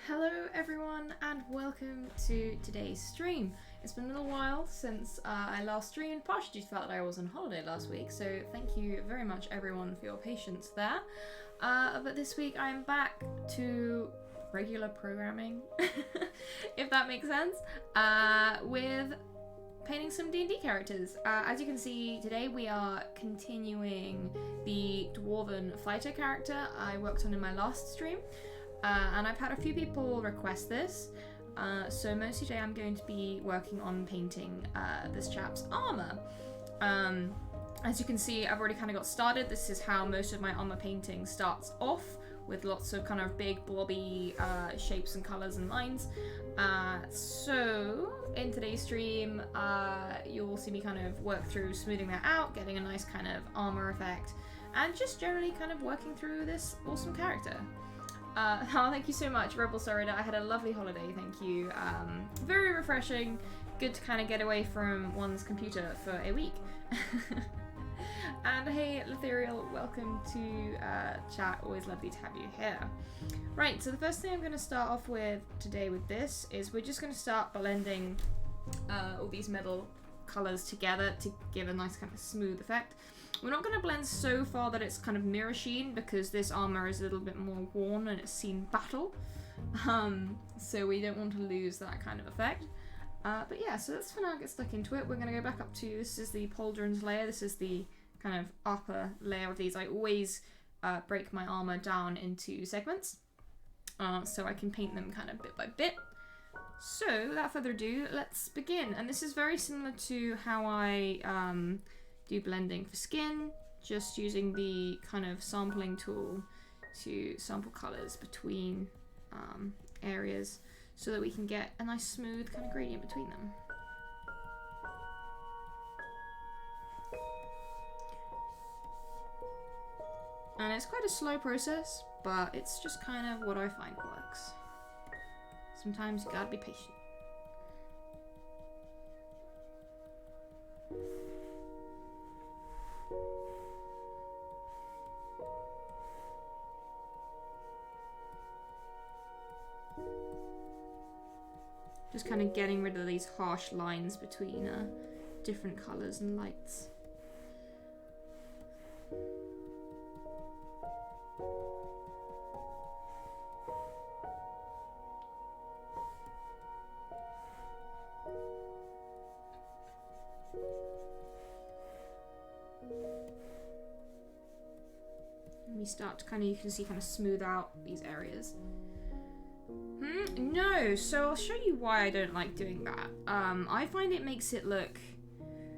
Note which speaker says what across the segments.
Speaker 1: Hello everyone and welcome to today's stream. It's been a little while since I last streamed, partially due to the fact that I was on holiday last week, so thank you very much everyone for your patience there. But this week I'm back to regular programming, if that makes sense, with painting some D&D characters. As you can see, today we are continuing the Dwarf Fighter character I worked on in my last stream. And I've had a few people request this, so mostly today I'm going to be working on painting this chap's armour. As you can see, I've already kind of got started. This is how most of my armour painting starts off, with lots of kind of big blobby shapes and colours and lines. So in today's stream, you'll see me kind of work through smoothing that out, getting a nice kind of armour effect, and just generally kind of working through this awesome character. Oh, thank you so much, Rebel Sorida. I had a lovely holiday, thank you. Very refreshing. Good to kind of get away from one's computer for a week. And hey, Letherial, welcome to chat. Always lovely to have you here. Right, so the first thing I'm going to start off with today with this is we're just going to start blending all these metal colours together to give a nice kind of smooth effect. We're not going to blend so far that it's kind of mirror sheen, because this armour is a little bit more worn and it's seen battle. So we don't want to lose that kind of effect. But yeah, so let's for now get stuck into it. We're going to go back up to, this is the Pauldrons Layer. This is the kind of upper layer of these. I always break my armour down into segments, so I can paint them kind of bit by bit. So without further ado, let's begin. And this is very similar to how I do blending for skin, just using the kind of sampling tool to sample colours between areas so that we can get a nice smooth kind of gradient between them. And it's quite a slow process, but it's just kind of what I find works. Sometimes you gotta be patient. Just kind of getting rid of these harsh lines between different colours and lights. And we start to kind of, you can see, kind of smooth out these areas. No, so I'll show you why I don't like doing that. I find it makes it look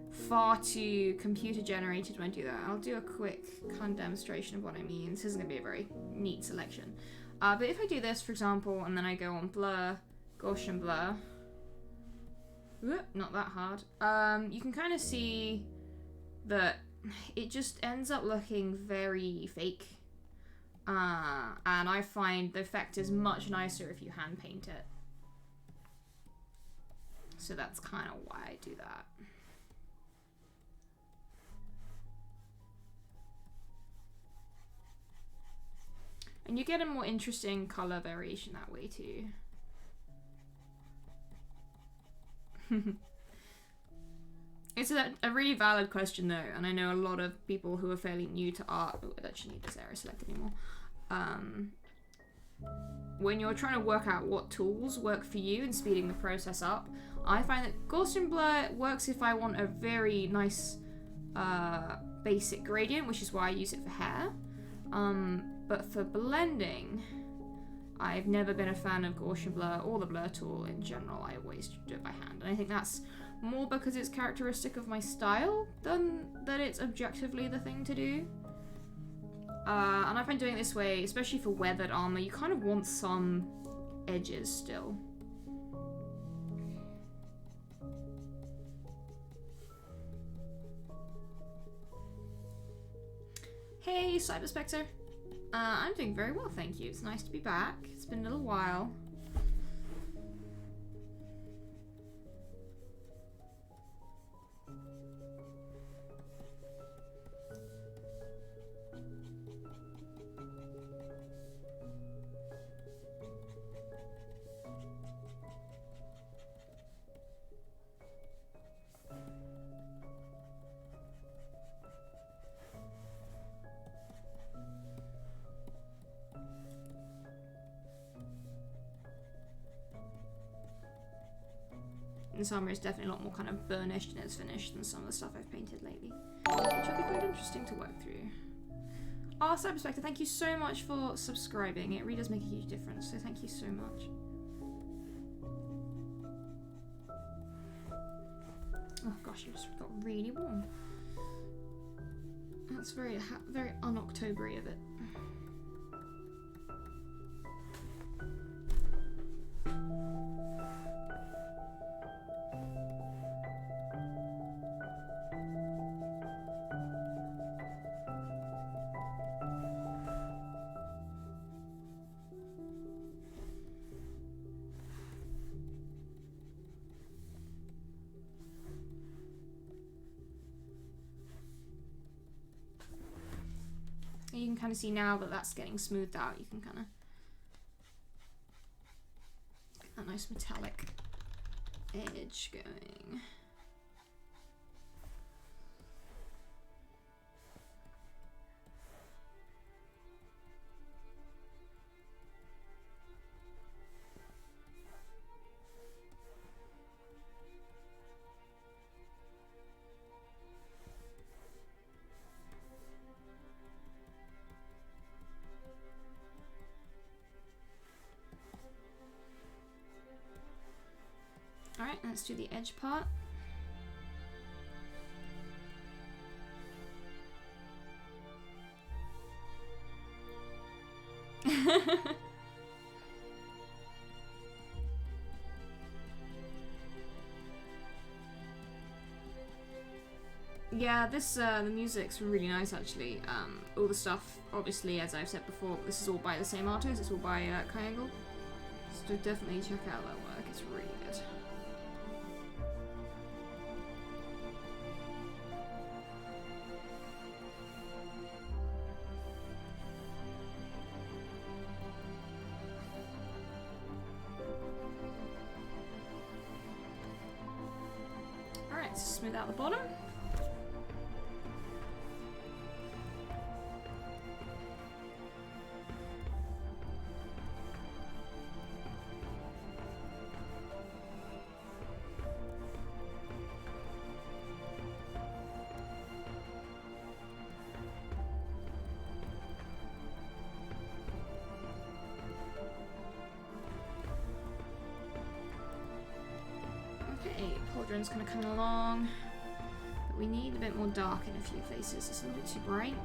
Speaker 1: far too computer generated when I do that. I'll do a quick kind of demonstration of what I mean. This isn't going to be a very neat selection. But if I do this, for example, and then I go on blur, Gaussian blur, whoop, not that hard, you can kind of see that it just ends up looking very fake. And I find the effect is much nicer if you hand paint it. So that's kind of why I do that. And you get a more interesting color variation that way too. It's a really valid question though, and I know a lot of people who are fairly new to art. Oh, I don't actually need this area selected anymore. When you're trying to work out what tools work for you and speeding the process up, I find that Gaussian blur works if I want a very nice basic gradient, which is why I use it for hair. But for blending, I've never been a fan of Gaussian blur or the blur tool in general. I always do it by hand, and I think that's more because it's characteristic of my style than that it's objectively the thing to do. And I find doing it this way, especially for weathered armor, you kind of want some edges still. Hey, Cyber Spectre. I'm doing very well, thank you. It's nice to be back. It's been a little while. This armour is definitely a lot more kind of burnished in its finish than some of the stuff I've painted lately, which will be quite interesting to work through. Cyber Spectre, thank you so much for subscribing. It really does make a huge difference, so thank you so much. Oh gosh, it just got really warm. That's very un-Octobery of it. You can kind of see now that that's getting smoothed out. You can kind of get that nice metallic edge going. Alright, let's do the edge part. Yeah, this the music's really nice actually. All the stuff, obviously, as I've said before, this is all by the same artist. It's all by Kai Engel. So definitely check out that work. It's really good. Alright, so smooth out the bottom. Pauldrons kind of coming along, but we need a bit more dark in a few places. It's a little bit too bright.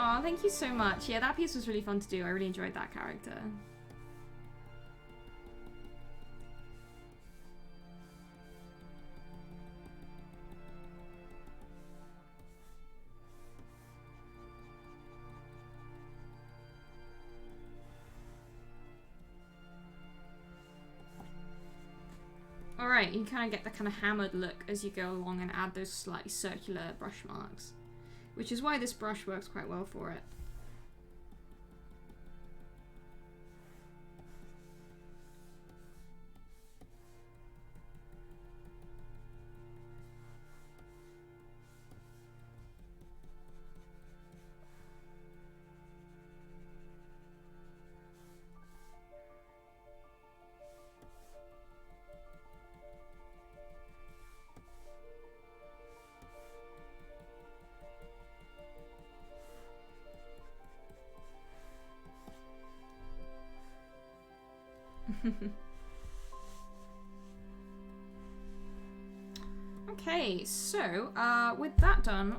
Speaker 1: Oh, thank you so much. Yeah, that piece was really fun to do. I really enjoyed that character. Alright, you kind of get the kind of hammered look as you go along and add those slightly circular brush marks, which is why this brush works quite well for it. Okay, so with that done,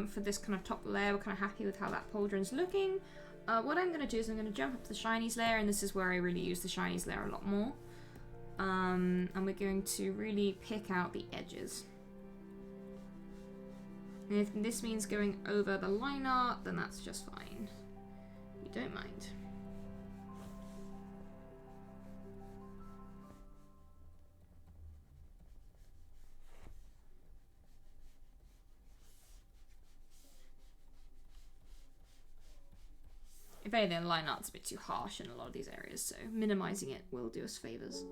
Speaker 1: for this kind of top layer, we're kind of happy with how that pauldron's looking. What I'm going to do is I'm going to jump up to the Shinies layer, and this is where I really use the Shinies layer a lot more. And we're going to really pick out the edges. And if this means going over the line art, then that's just fine. We don't mind. If anything, the line art's a bit too harsh in a lot of these areas, so minimizing it will do us favors.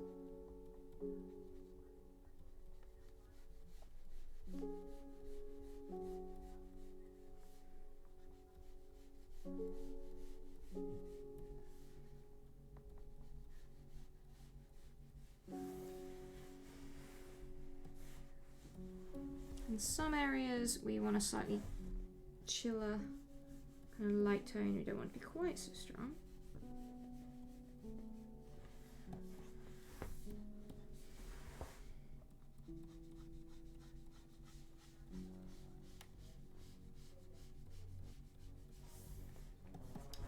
Speaker 1: In some areas we want a slightly chiller kind of light tone. We don't want to be quite so strong.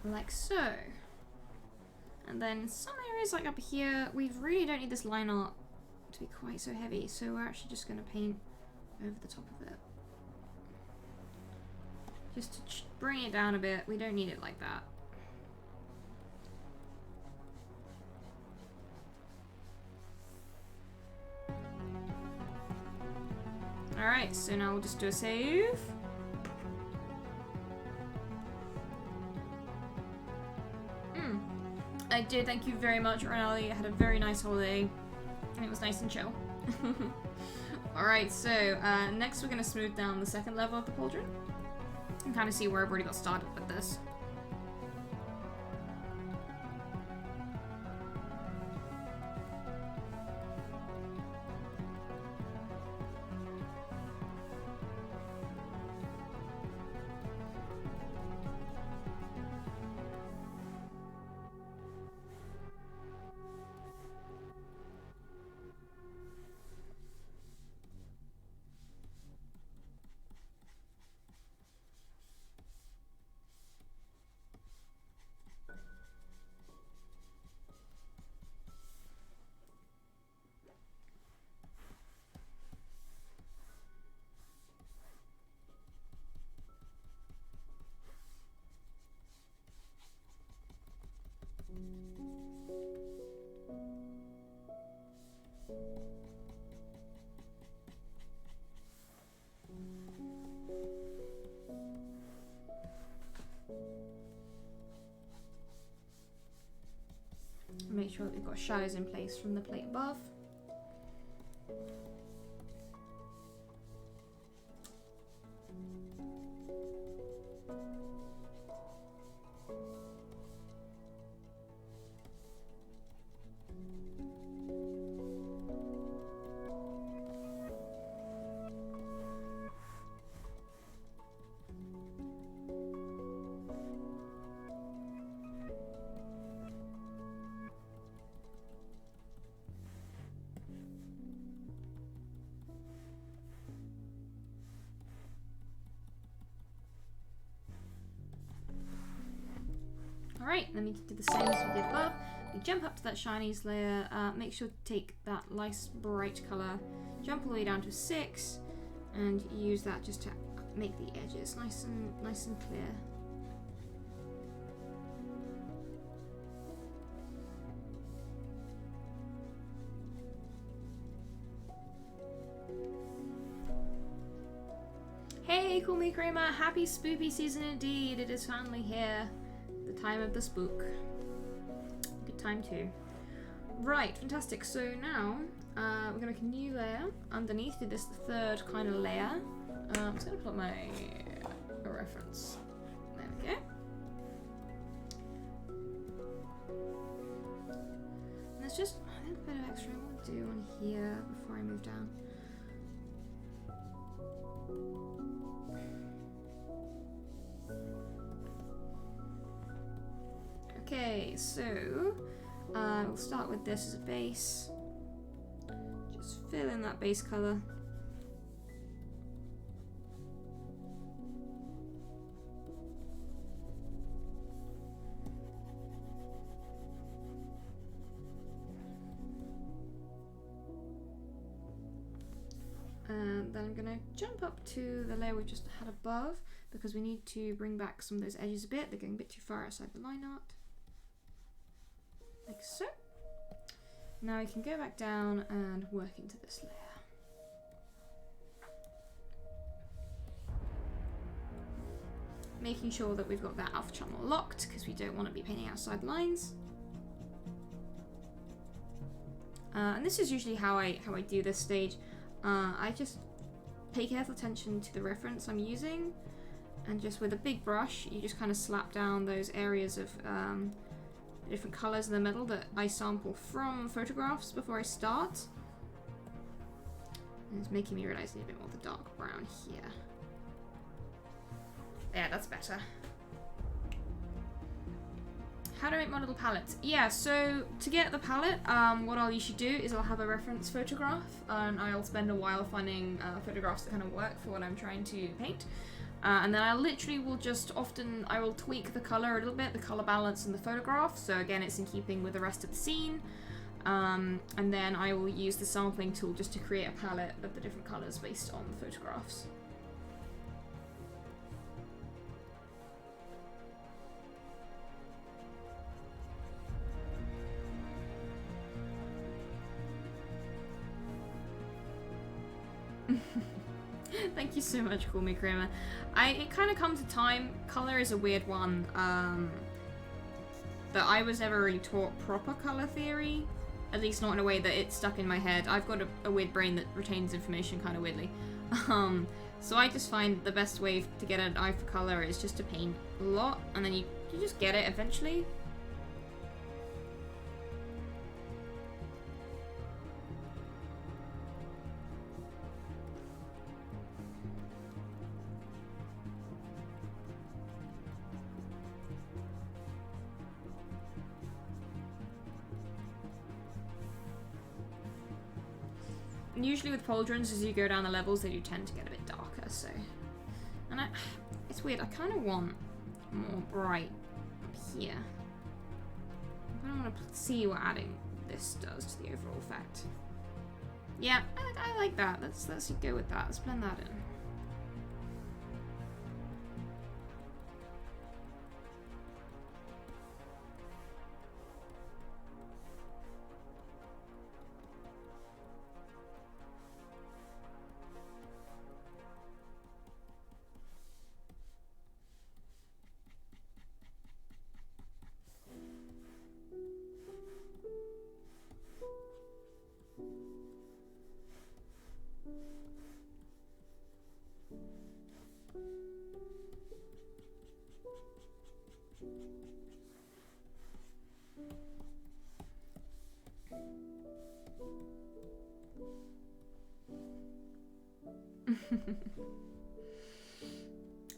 Speaker 1: Like so. And then some areas like up here, we really don't need this line art to be quite so heavy, so we're actually just going to paint over the top of it. Just to bring it down a bit. We don't need it like that. Alright, so now we'll just do a save. I did, thank you very much, Ronaldi. I had a very nice holiday, and it was nice and chill. Alright, so next we're going to smooth down the second level of the pauldron and kind of see where I've already got started with this. Make sure that we've got shadows in place from the plate above. Alright, then we can do the same as we did above. We jump up to that Shinies layer, make sure to take that nice bright colour, jump all the way down to 6, and use that just to make the edges nice and clear. Hey, Call Me Kramer, happy spoopy season indeed. It is finally here. The time of the spook. Good time too. Right, fantastic. So now we're gonna make a new layer underneath. Do this the third kind of layer. I'm just gonna put my reference. There we go. And there's just a little bit of extra I want to do on here before I move down. Okay, so we'll start with this as a base. Just fill in that base color. And then I'm going to jump up to the layer we just had above because we need to bring back some of those edges a bit. They're going a bit too far outside the line art. Like so. Now we can go back down and work into this layer. Making sure that we've got that alpha channel locked because we don't want to be painting outside lines. And this is usually how I do this stage. I just pay careful attention to the reference I'm using, and just with a big brush, you just kind of slap down those areas of different colours in the middle that I sample from photographs before I start. It's making me realise I need a bit more of the dark brown here. Yeah, that's better. How to make my little palettes? Yeah, so to get the palette, what I'll usually do is I'll have a reference photograph, and I'll spend a while finding photographs that kind of work for what I'm trying to paint. And then I literally will just I will tweak the color a little bit, the color balance in the photograph, so again it's in keeping with the rest of the scene. And then I will use the sampling tool just to create a palette of the different colors based on the photographs. Thank you so much, Call Me Kramer. It kind of comes to time. Color is a weird one. That I was never really taught proper color theory. At least not in a way that it's stuck in my head. I've got a weird brain that retains information kind of weirdly. So I just find the best way to get an eye for color is just to paint a lot, and then you just get it eventually. Usually with Pauldrons, as you go down the levels, they do tend to get a bit darker, so... And it's weird, I kind of want more bright up here. I kind of want to see what adding this does to the overall effect. Yeah, I like that. Let's go with that. Let's blend that in.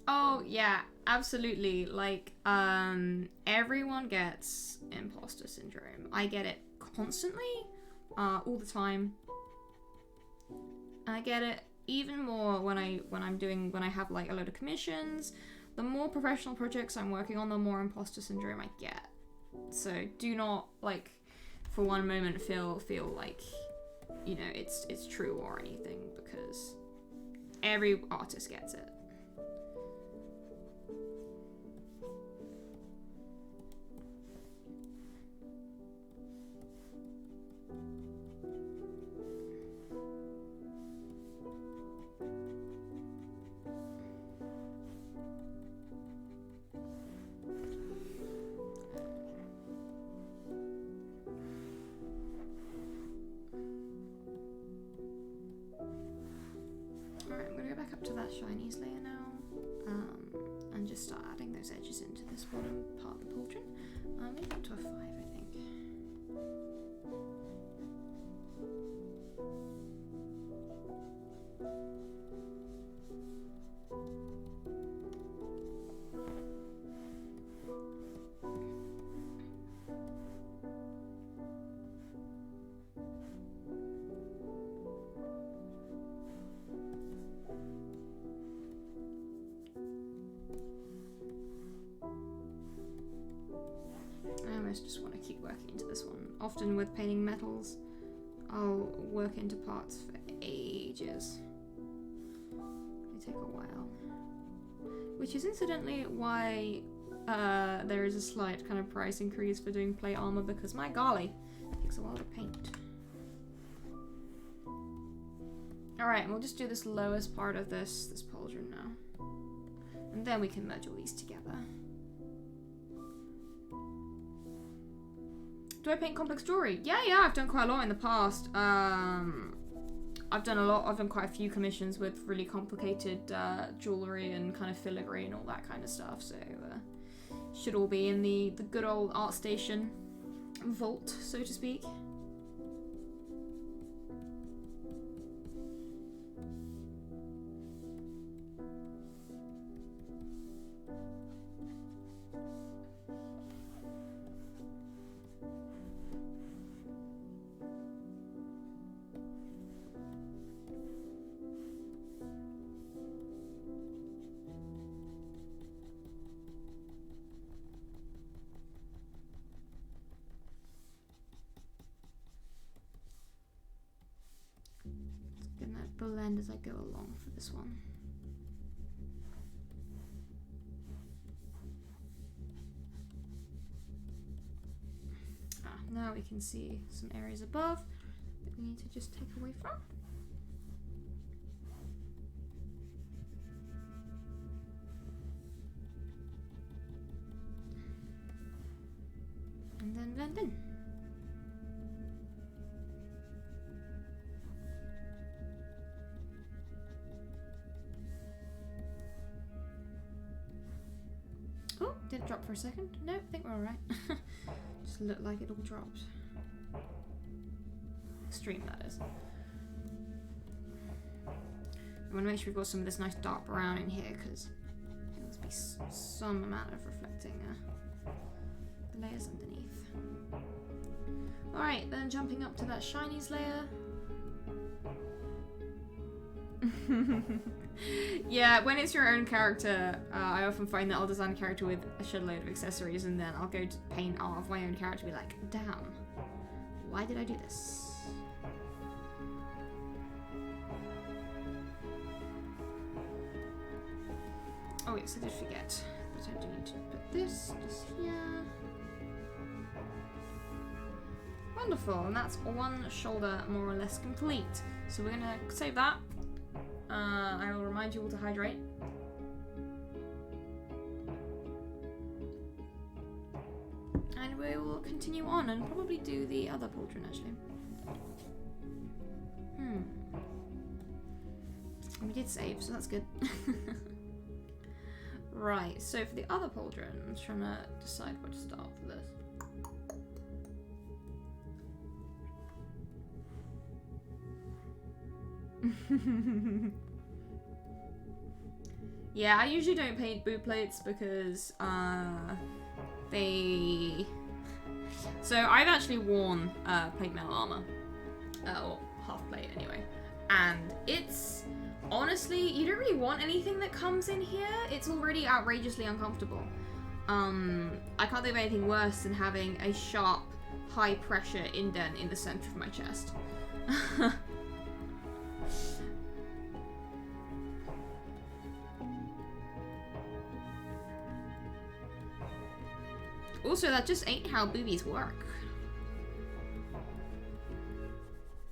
Speaker 1: Oh yeah, absolutely. Like, everyone gets imposter syndrome. I get it constantly, all the time. I get it even more when I have like a load of commissions. The more professional projects I'm working on, the more imposter syndrome I get. So do not, like, for one moment feel like, you know, it's true or anything, because every artist gets it. To that Shinies layer now, and just start adding those edges into this bottom part of the pauldron. Maybe up to a 5, I think. Just want to keep working into this one. Often with painting metals, I'll work into parts for ages. They take a while. Which is incidentally why there is a slight kind of price increase for doing plate armour, because my golly, it takes a while to paint. Alright, and we'll just do this lowest part of this pauldron now. And then we can merge all these together. Do I paint complex jewelry? Yeah, I've done quite a lot in the past. I've done quite a few commissions with really complicated jewelry and kind of filigree and all that kind of stuff, so should all be in the good old ArtStation vault, so to speak. blend as I go along for this one. Now we can see some areas above that we need to just take away from. And then blend in. Oh, did it drop for a second? No, I think we're alright. Just looked like it all dropped. Extreme, that is. I want to make sure we've got some of this nice dark brown in here, because there must be some amount of reflecting the layers underneath. Alright, then jumping up to that Shinies layer. Yeah, when it's your own character, I often find that I'll design a character with a shed load of accessories, and then I'll go to paint art of my own character and be like, damn, why did I do this? Oh yes, I did forget that I do need to put this just here. Wonderful, and that's one shoulder more or less complete. So we're gonna save that. I will remind you all to hydrate. And we will continue on and probably do the other pauldron actually. We did save, so that's good. Right, so for the other pauldron, I'm trying to decide where to start for this. Yeah, I usually don't paint boot plates because they... So I've actually worn plate mail armour, or half plate anyway, and it's honestly, you don't really want anything that comes in here. It's already outrageously uncomfortable. I can't think of anything worse than having a sharp, high pressure indent in the centre of my chest. Also, that just ain't how boobies work.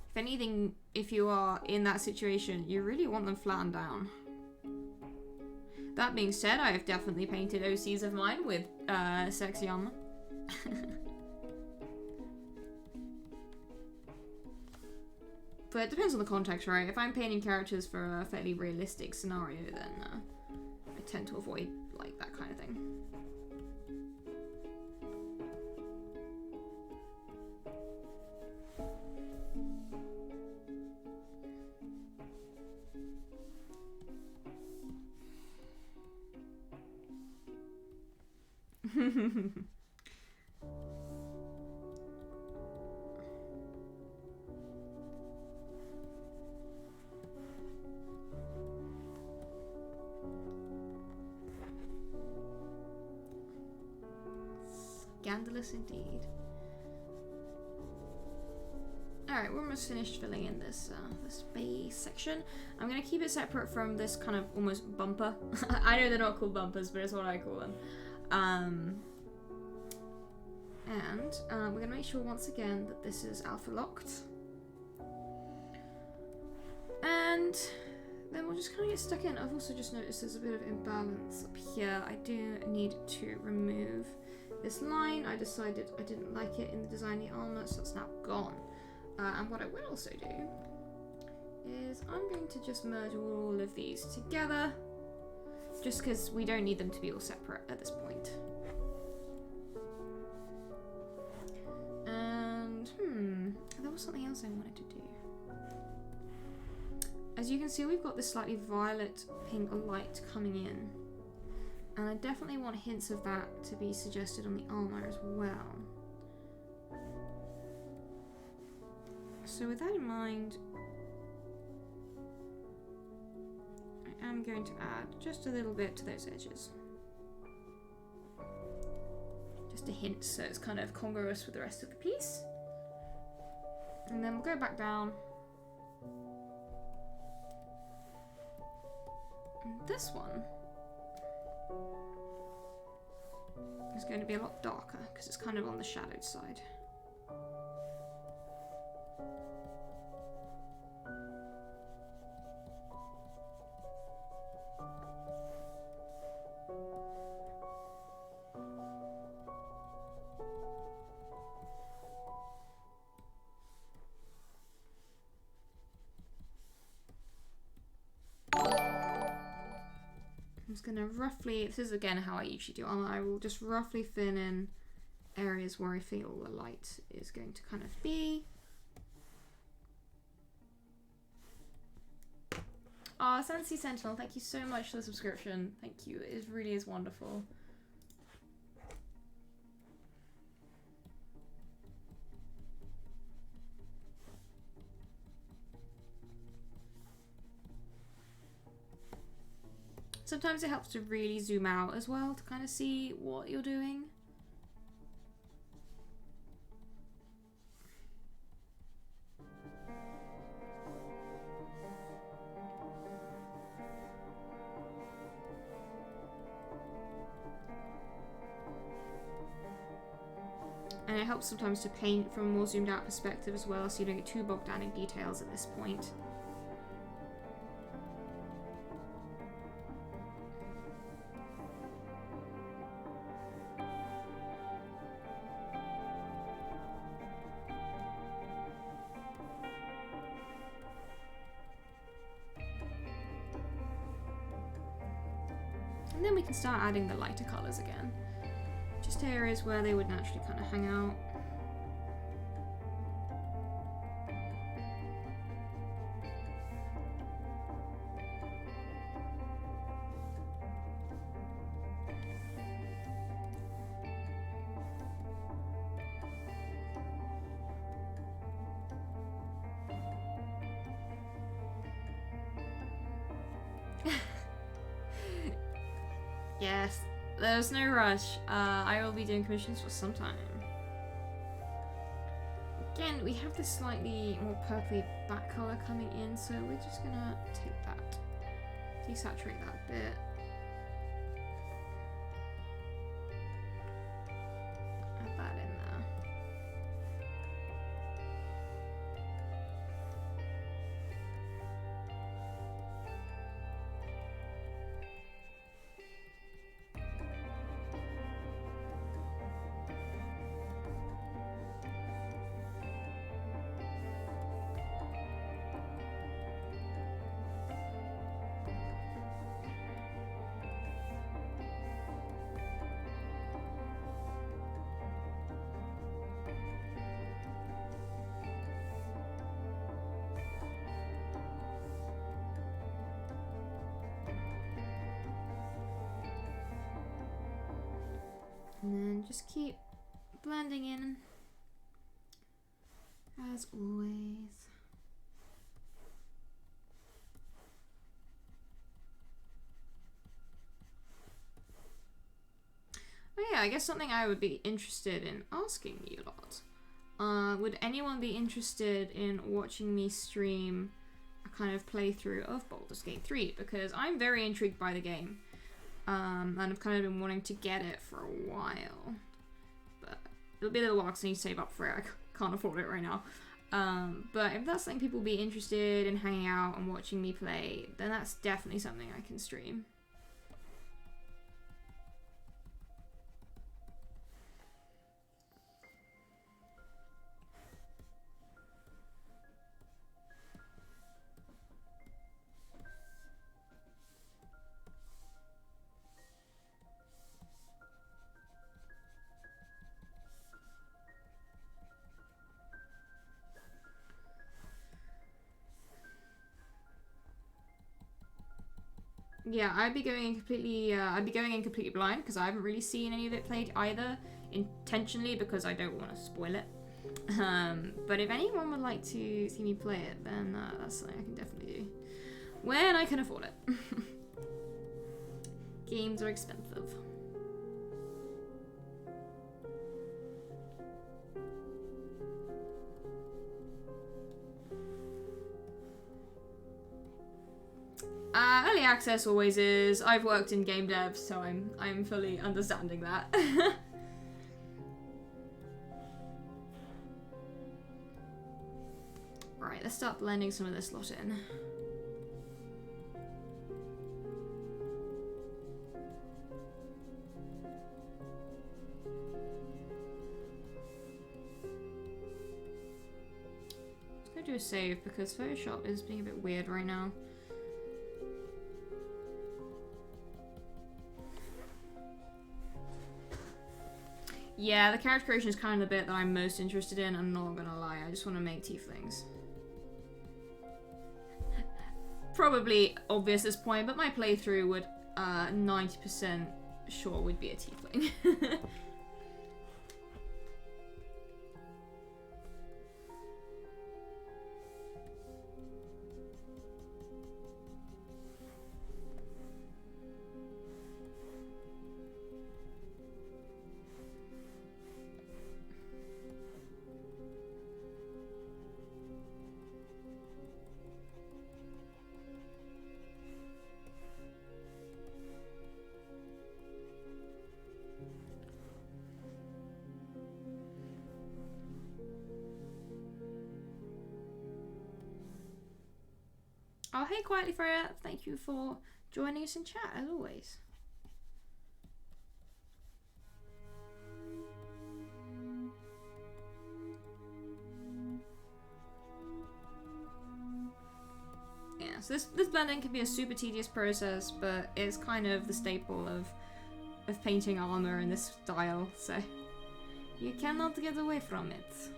Speaker 1: If anything, if you are in that situation, you really want them flattened down. That being said, I have definitely painted OCs of mine with sexy armor. But it depends on the context, right? If I'm painting characters for a fairly realistic scenario, then I tend to avoid like that kind of thing. Scandalous indeed. Alright, we're almost finished filling in this this base section. I'm gonna keep it separate from this kind of almost bumper. I know they're not called bumpers, but it's what I call them. We're gonna make sure once again that this is alpha locked. And then we'll just kind of get stuck in. I've also just noticed there's a bit of imbalance up here. I do need to remove this line. I decided I didn't like it in the design of the armor, so it's now gone. And what I will also do is I'm going to just merge all of these together, just because we don't need them to be all separate at this point. And there was something else I wanted to do. As you can see, we've got this slightly violet pink light coming in, and I definitely want hints of that to be suggested on the armor as well. So with that in mind, I am going to add just a little bit to those edges. Just a hint, so it's kind of congruous with the rest of the piece. And then we'll go back down. this one is going to be a lot darker because it's kind of on the shadowed side. I'm just going to roughly, this is again how I usually do, I will just roughly fill in areas where I feel the light is going to kind of be. Sensi Sentinel, thank you so much for the subscription. Thank you, it really is wonderful. Sometimes it helps to really zoom out as well to kind of see what you're doing. And it helps sometimes to paint from a more zoomed out perspective as well, so you don't get too bogged down in details at this point. And then we can start adding the lighter colours again. Just areas where they would naturally kind of hang out. Yes, there's no rush. I will be doing commissions for some time. Again, we have this slightly more purpley back colour coming in, so we're just gonna take that, desaturate that a bit. Add that in there. And then just keep blending in, as always. Oh yeah, I guess something I would be interested in asking you lot. Would anyone be interested in watching me stream a kind of playthrough of Baldur's Gate 3? Because I'm very intrigued by the game. And I've kind of been wanting to get it for a while, but it'll be a little while because I need to save up for it. I can't afford it right now. But if that's something people will be interested in hanging out and watching me play, then that's definitely something I can stream. Yeah, I'd be going in completely blind because I haven't really seen any of it played either, intentionally because I don't want to spoil it. But if anyone would like to see me play it, then that's something I can definitely do when I can afford it. Games are expensive. Early access always is. I've worked in game dev, so I'm fully understanding that. Right, let's start blending some of this lot in. Let's go do a save because Photoshop is being a bit weird right now. Yeah, the character creation is kind of the bit that I'm most interested in, I'm not gonna lie, I just want to make tieflings. Probably obvious at this point, but my playthrough would 90% sure would be a tiefling. Oh, hey, Quietly Freya. Thank you for joining us in chat, as always. Yeah, so this blending can be a super tedious process, but it's kind of the staple of painting armor in this style, so you cannot get away from it.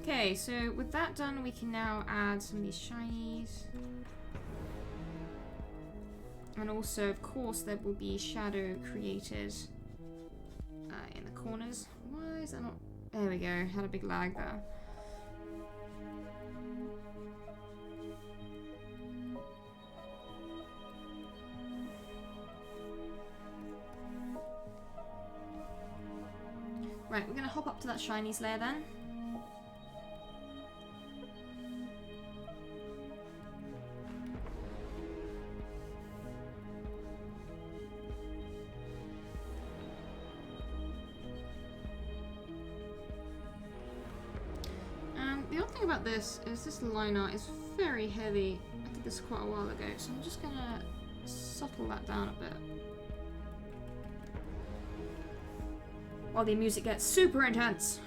Speaker 1: Okay, so with that done, we can now add some of these shinies. And also, of course, there will be shadow created in the corners. Why is that not... There we go, had a big lag there. Right, we're going to hop up to that Shinies layer then. About this line art is very heavy. I did this quite a while ago, so I'm just gonna subtle that down a bit while the music gets super intense.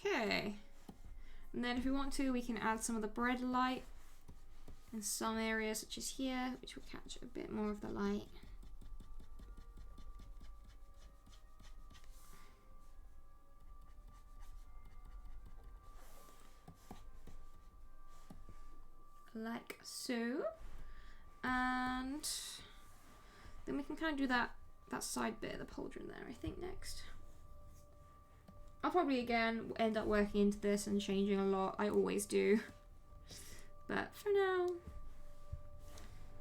Speaker 1: Okay, and then if we want to, we can add some of the bread light in some areas, such as here, which will catch a bit more of the light. Like so. And then we can kind of do that side bit of the pauldron there, I think, next. I'll probably again end up working into this and changing a lot. I always do. But for now,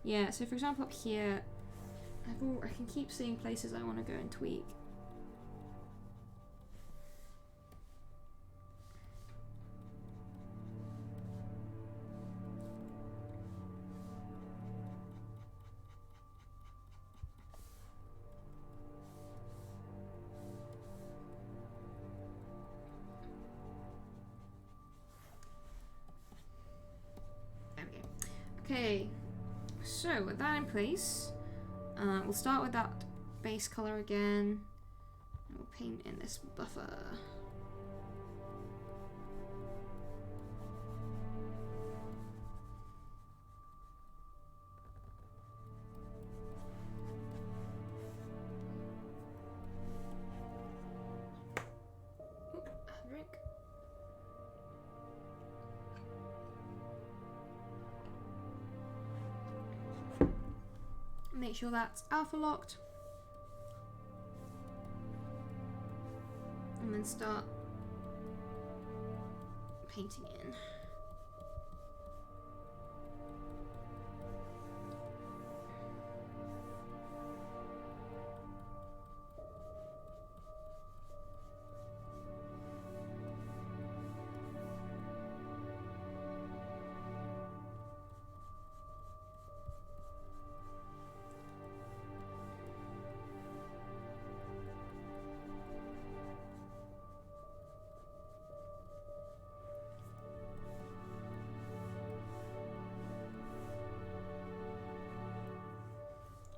Speaker 1: yeah, so for example up here, I can keep seeing places I want to go and tweak. Okay, so with that in place, we'll start with that base color again, and we'll paint in this buffer. make sure that's alpha locked. And then start painting in.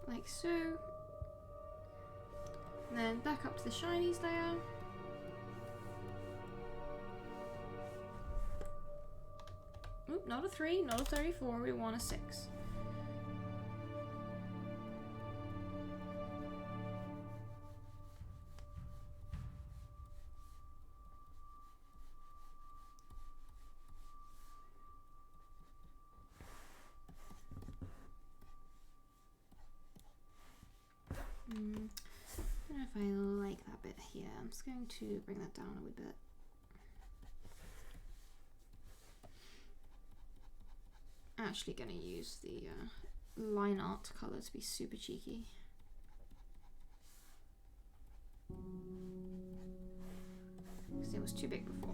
Speaker 1: Like so. And then back up to the Shinies Layer. Oop, not a 3, not a 34, we want a 6. I don't know if I like that bit here. I'm just going to bring that down a wee bit. Actually going to use the line art colour to be super cheeky. Because it was too big before.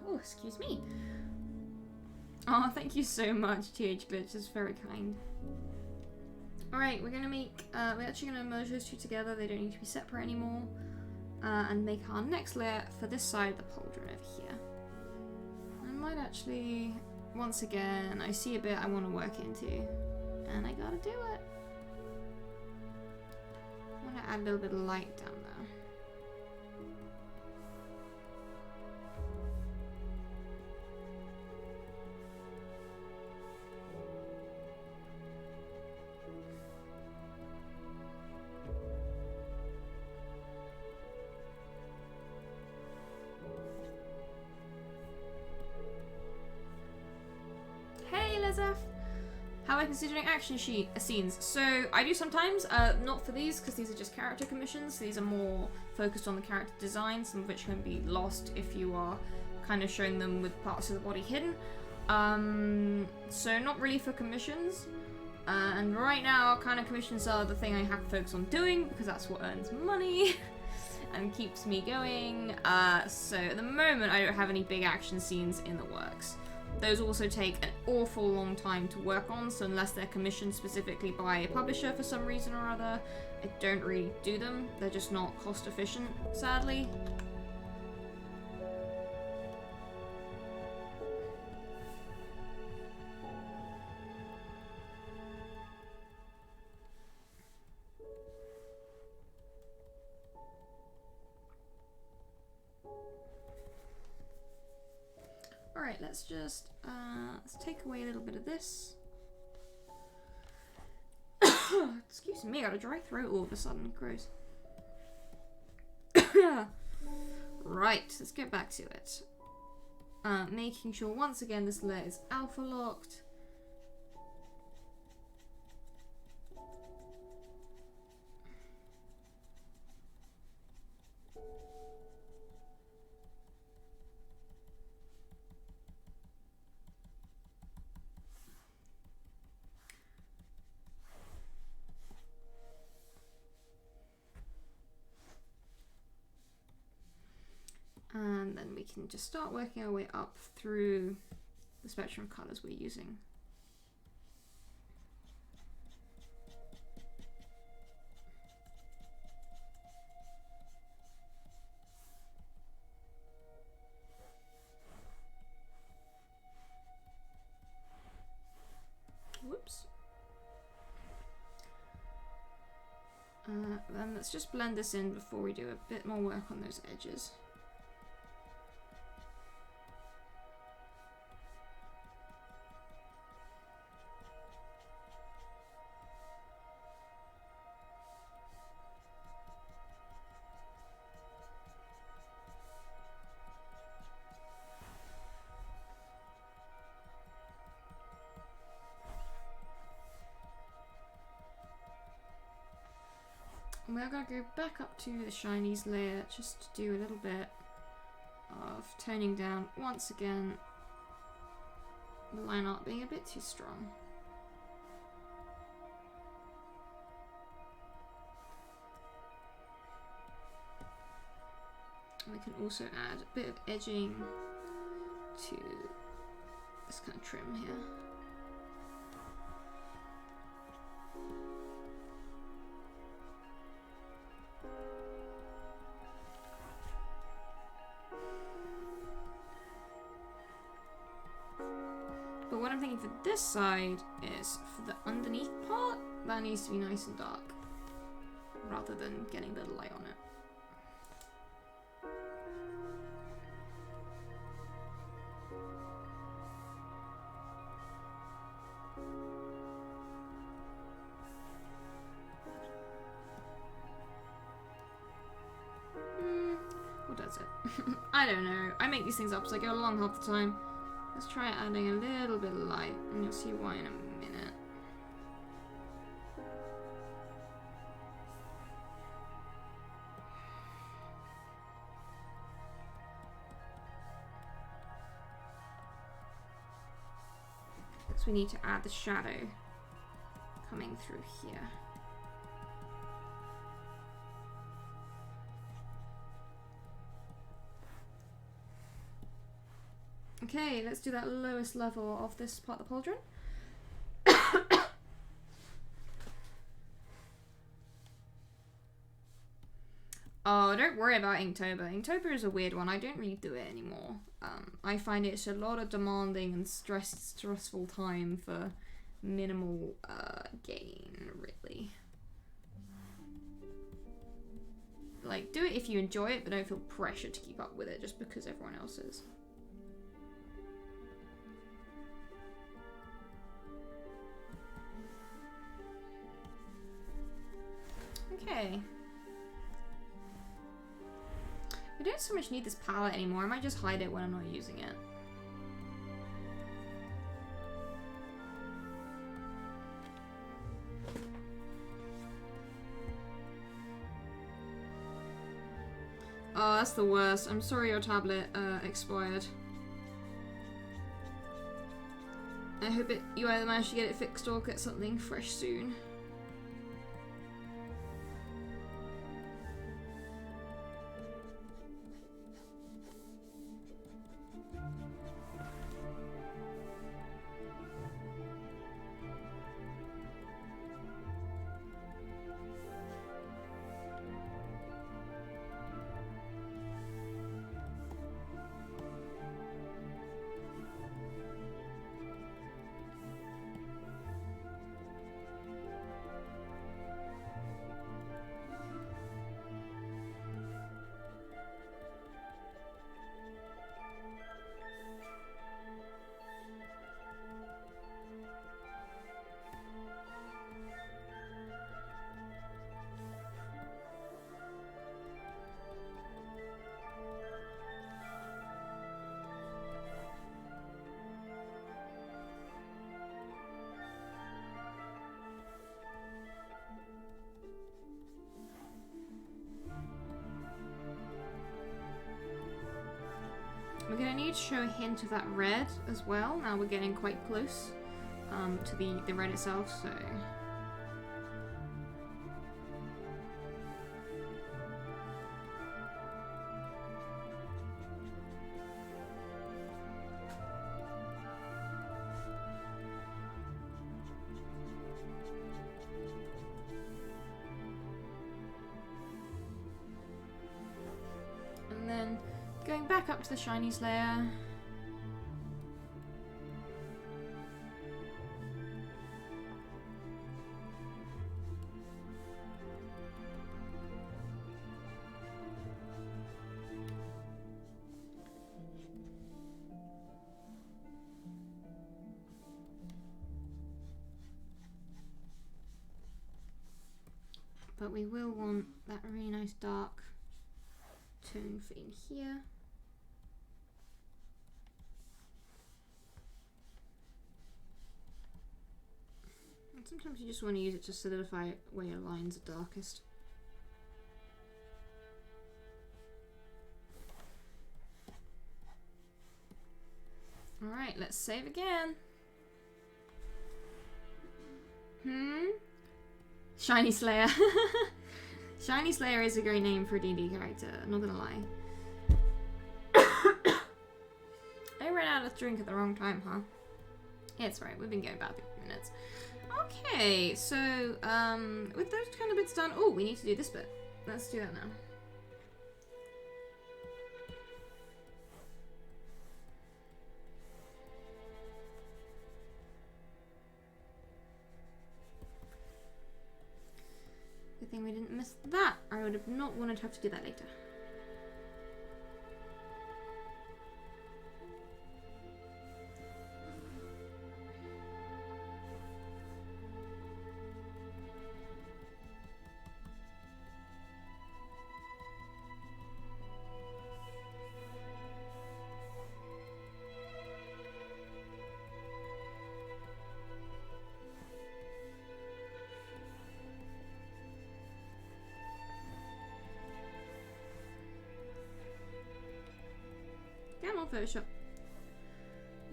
Speaker 1: Oh, excuse me. Oh, thank you so much, TH Glitch. That's very kind. Alright, we're gonna make, we're actually gonna merge those two together. They don't need to be separate anymore. And make our next layer for this side of the pauldron over here. I might actually, once again, I see a bit I want to work into. And I gotta do it. I want to add a little bit of light down there. How am I considering action scenes? So I do sometimes, not for these because these are just character commissions. These are more focused on the character design, some of which can be lost if you are kind of showing them with parts of the body hidden. So not really for commissions. And right now, kind of commissions are the thing I have to focus on doing because that's what earns money and keeps me going. So at the moment, I don't have any big action scenes in the works. Those also take an awful long time to work on, so unless they're commissioned specifically by a publisher for some reason or other, I don't really do them. They're just not cost efficient, sadly. Alright, let's just, let's take away a little bit of this. Excuse me, I got a dry throat all of a sudden. Gross. Right, let's get back to it. Making sure once again this layer is alpha locked. And then we can just start working our way up through the spectrum of colours we're using. Whoops. Then let's just blend this in before we do a bit more work on those edges. we're going to go back up to the Shinies Layer just to do a little bit of toning down once again the line art being a bit too strong. We can also add a bit of edging to this kind of trim here. But what I'm thinking for this side is for the underneath part, that needs to be nice and dark rather than getting the light on it. Does it? I don't know. I make these things up as I go along half the time. Let's try adding a little bit of light, and you'll see why in a minute. So we need to add the shadow coming through here. Okay, let's do that lowest level of this part of the pauldron. Oh, don't worry about Inktober. Inktober is a weird one. I don't really do it anymore. I find it's a lot of demanding and stressful time for minimal gain, really. Like, do it if you enjoy it, but don't feel pressure to keep up with it just because everyone else is. Okay. I don't so much need this palette anymore. I might just hide it when I'm not using it. Oh, that's the worst. I'm sorry your tablet expired. I hope you either manage to get it fixed or get something fresh soon. We're going to need to show a hint of that red as well. Now we're getting quite close to the red itself, so... And then going back up to the Shinies layer. But we will want that really nice dark tone for in here. And sometimes you just want to use it to solidify where your lines are darkest. Alright, let's save again. Shinies Layer. Shinies Layer is a great name for a D&D character, I'm not gonna lie. I ran out of drink at the wrong time, huh? Yeah, it's right, we've been going about 50 minutes. Okay, so, with those kind of bits done, oh, we need to do this bit. Let's do that now. Good thing we didn't miss that. I would have not wanted to have to do that later. Come on, Photoshop.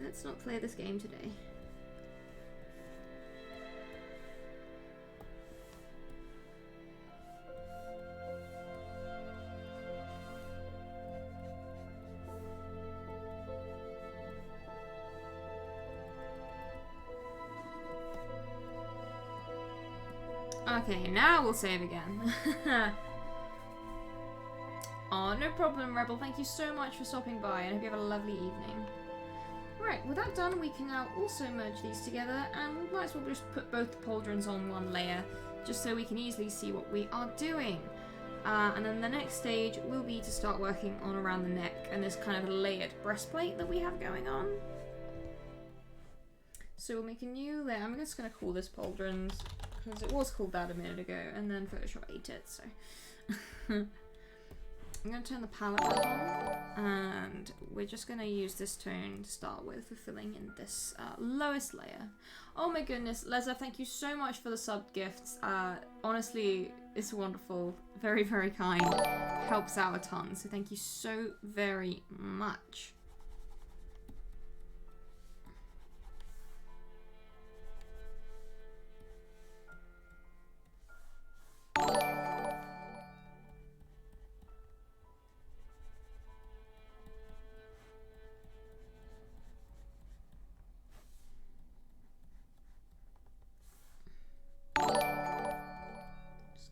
Speaker 1: Let's not play this game today. Okay, now we'll save again. Oh, no problem, Rebel. Thank you so much for stopping by, and I hope you have a lovely evening. Right, with that done, we can now also merge these together, and we might as well just put both the pauldrons on one layer, just so we can easily see what we are doing. And then the next stage will be to start working on around the neck, and this kind of layered breastplate that we have going on. So we'll make a new layer. I'm just going to call this pauldrons, because it was called that a minute ago, and then Photoshop ate it, so... I'm going to turn the palette on, and we're just going to use this tone to start with for filling in this lowest layer. Oh my goodness, Leza, thank you so much for the sub gifts. Honestly, it's wonderful. Very, very kind. Helps out a ton, so thank you so very much.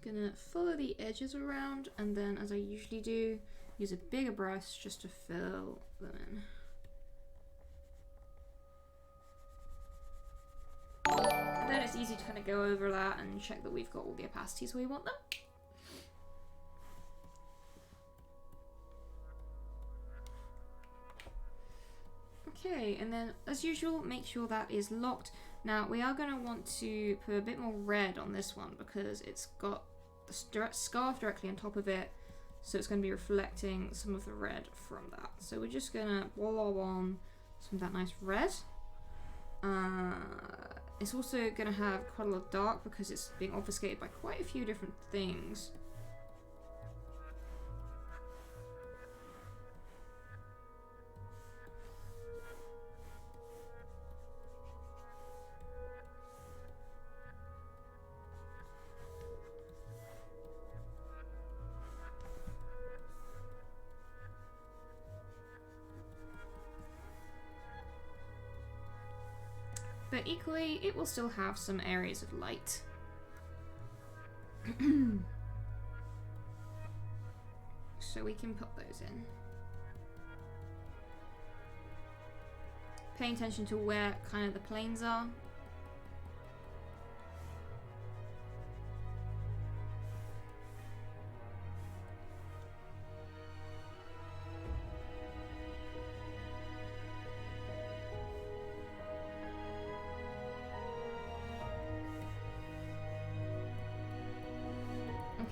Speaker 1: Gonna follow the edges around, and then, as I usually do, use a bigger brush just to fill them in. And then it's easy to kind of go over that and check that we've got all the opacities where we want them. Okay, and then as usual, make sure that is locked. Now we are going to want to put a bit more red on this one because it's got the scarf directly on top of it, so it's going to be reflecting some of the red from that. So we're just going to blob on some of that nice red. It's also going to have quite a lot of dark because it's being obfuscated by quite a few different things. But equally, it will still have some areas of light. So we can put those in. Paying attention to where kind of the planes are.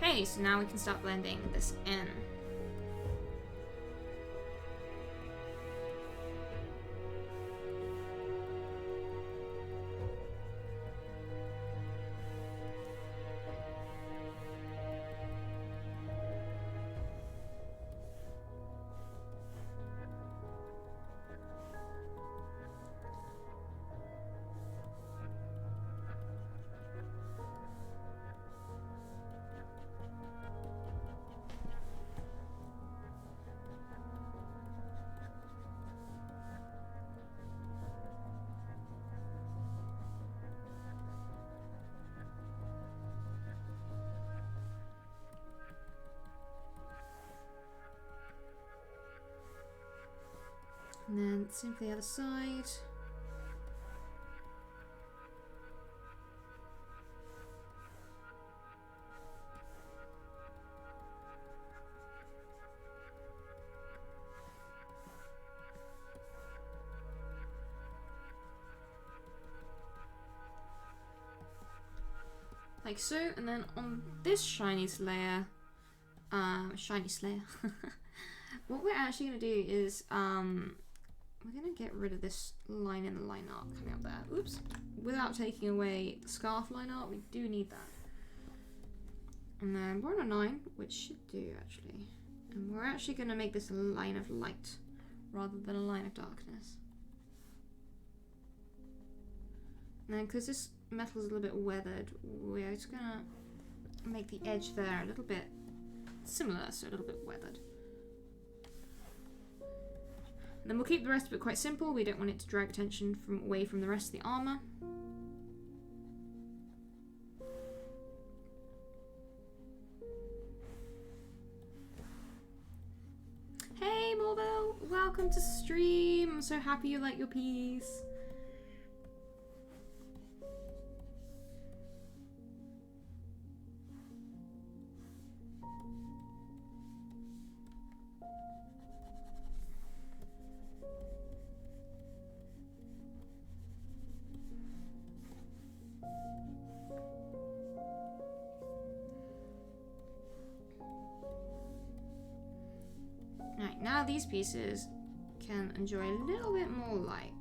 Speaker 1: Okay, so now we can start blending this in. And then same for the other side. Like so, and then on this Shinies layer, Shinies Layer, what we're actually going to do is, we're going to get rid of this line in the line art coming up there. Oops. Without taking away the scarf line art, we do need that. And then we're on a 9, which should do actually. And we're actually going to make this a line of light rather than a line of darkness. And then because this metal is a little bit weathered, we're just going to make the edge there a little bit similar, so a little bit weathered. And then we'll keep the rest of it quite simple. We don't want it to drag attention away from the rest of the armour. Hey Morville, welcome to stream. I'm so happy you like your piece. Right, now these pieces can enjoy a little bit more light.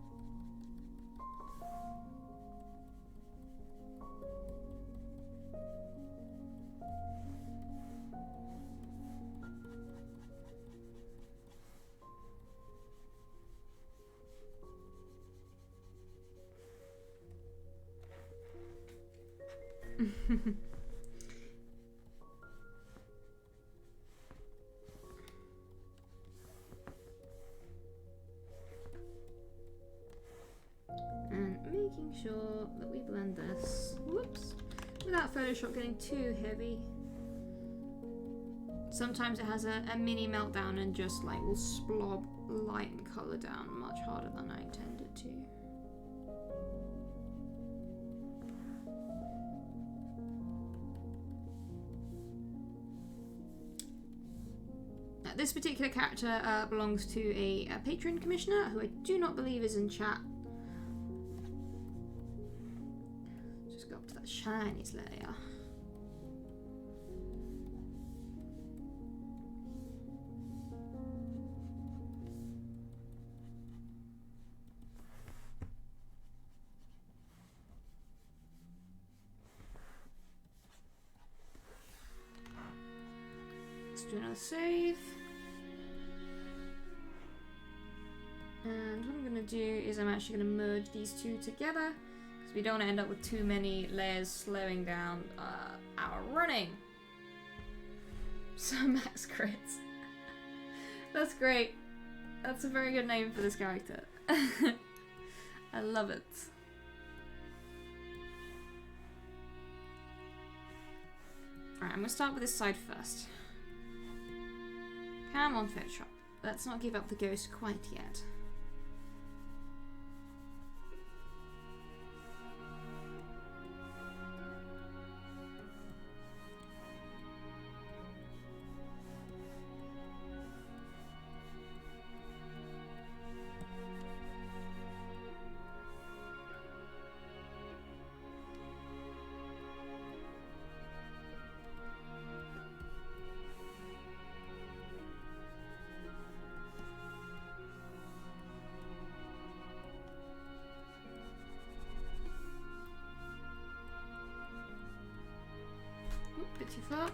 Speaker 1: And making sure that we blend this, whoops, without Photoshop getting too heavy. Sometimes it has a mini meltdown and just like will splob light and colour down much harder than I intended to. This particular character belongs to a patron commissioner who I do not believe is in chat. Just go up to that Shinies Layer. Let's do another save. And what I'm going to do is I'm actually going to merge these two together because we don't want to end up with too many layers slowing down our running. So max crits. That's great. That's a very good name for this character. I love it. Alright, I'm going to start with this side first. Come on, Photoshop. Let's not give up the ghost quite yet. Bit too far.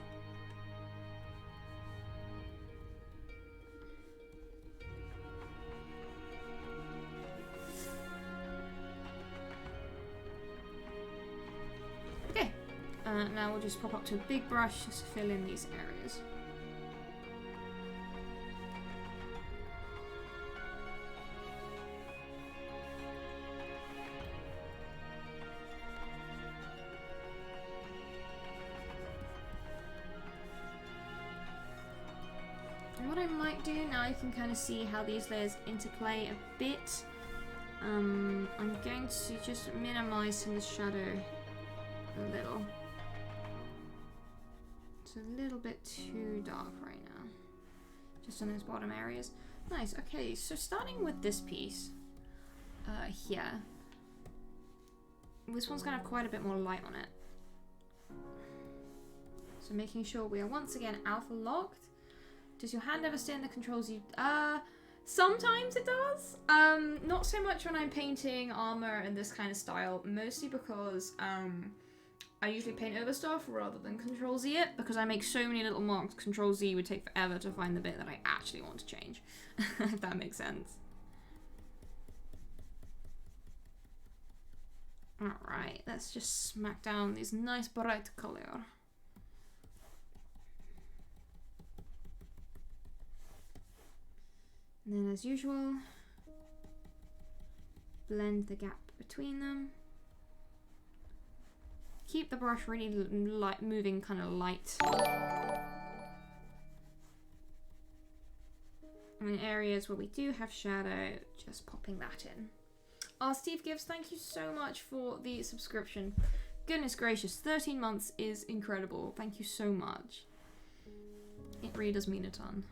Speaker 1: Okay, now we'll just pop up to a big brush just to fill in these areas. What I might do, now you can kind of see how these layers interplay a bit. I'm going to just minimize some of the shadow a little. It's a little bit too dark right now. Just on those bottom areas. Nice, okay, so starting with this piece here. This one's gonna have quite a bit more light on it. So making sure we are once again alpha locked. Does your hand ever stay in the controls you... sometimes it does. Not so much when I'm painting armor in this kind of style, mostly because I usually paint over stuff rather than control Z it, because I make so many little marks. Control Z would take forever to find the bit that I actually want to change, if that makes sense. Alright, let's just smack down this nice bright color. And then as usual, blend the gap between them. Keep the brush really light, moving kind of light. And in areas where we do have shadow, just popping that in. Steve Gibbs, thank you so much for the subscription. Goodness gracious, 13 months is incredible. Thank you so much. It really does mean a ton.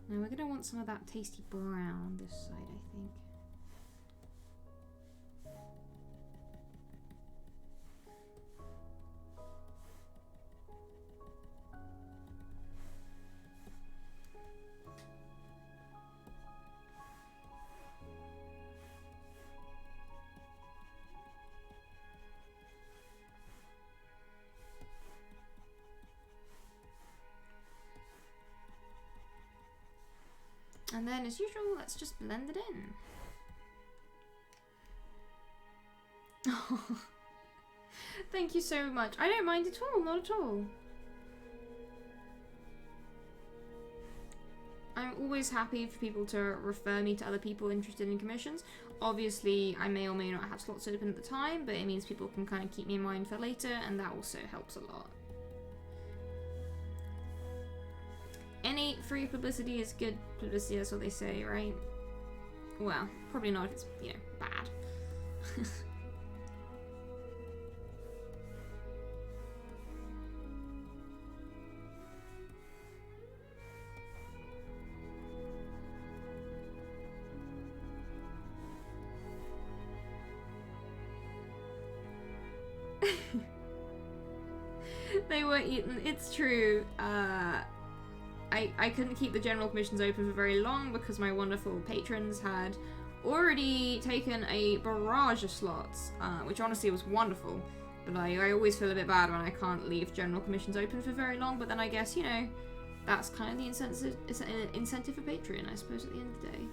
Speaker 1: Now we're going to want some of that tasty brown on this side, I think. And then, as usual, let's just blend it in. Oh, thank you so much. I don't mind at all, not at all. I'm always happy for people to refer me to other people interested in commissions. Obviously, I may or may not have slots open at the time, but it means people can kind of keep me in mind for later, and that also helps a lot. Any free publicity is good publicity, that's what they say, right? Well, probably not if it's, you know, bad. They were eaten, it's true. I couldn't keep the general commissions open for very long because my wonderful patrons had already taken a barrage of slots, which honestly was wonderful. But I always feel a bit bad when I can't leave general commissions open for very long, but then I guess, you know, that's kind of the incentive for Patreon, I suppose, at the end of the day.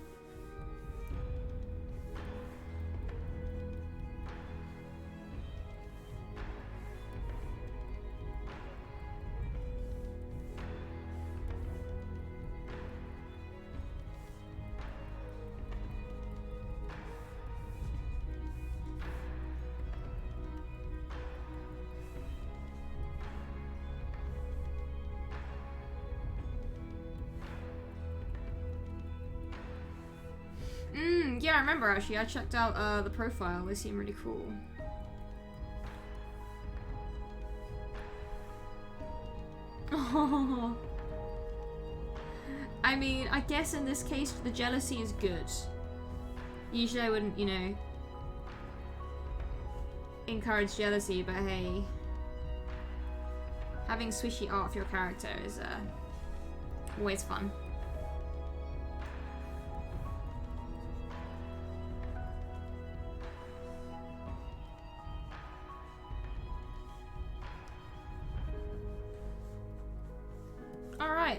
Speaker 1: Yeah, I remember actually. I checked out the profile. They seem really cool. Oh. I mean, I guess in this case the jealousy is good. Usually I wouldn't, you know, encourage jealousy, but hey, having swishy art for your character is always fun.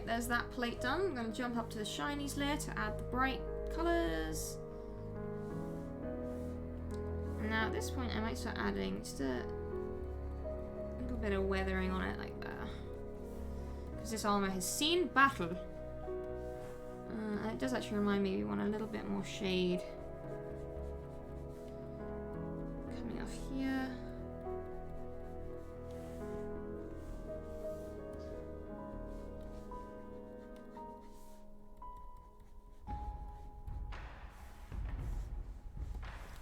Speaker 1: There's that plate done. I'm going to jump up to the Shinies Layer to add the bright colours. Now at this point I might start adding just a little bit of weathering on it like that. Because this armour has seen battle. I It does actually remind me we want a little bit more shade coming off here.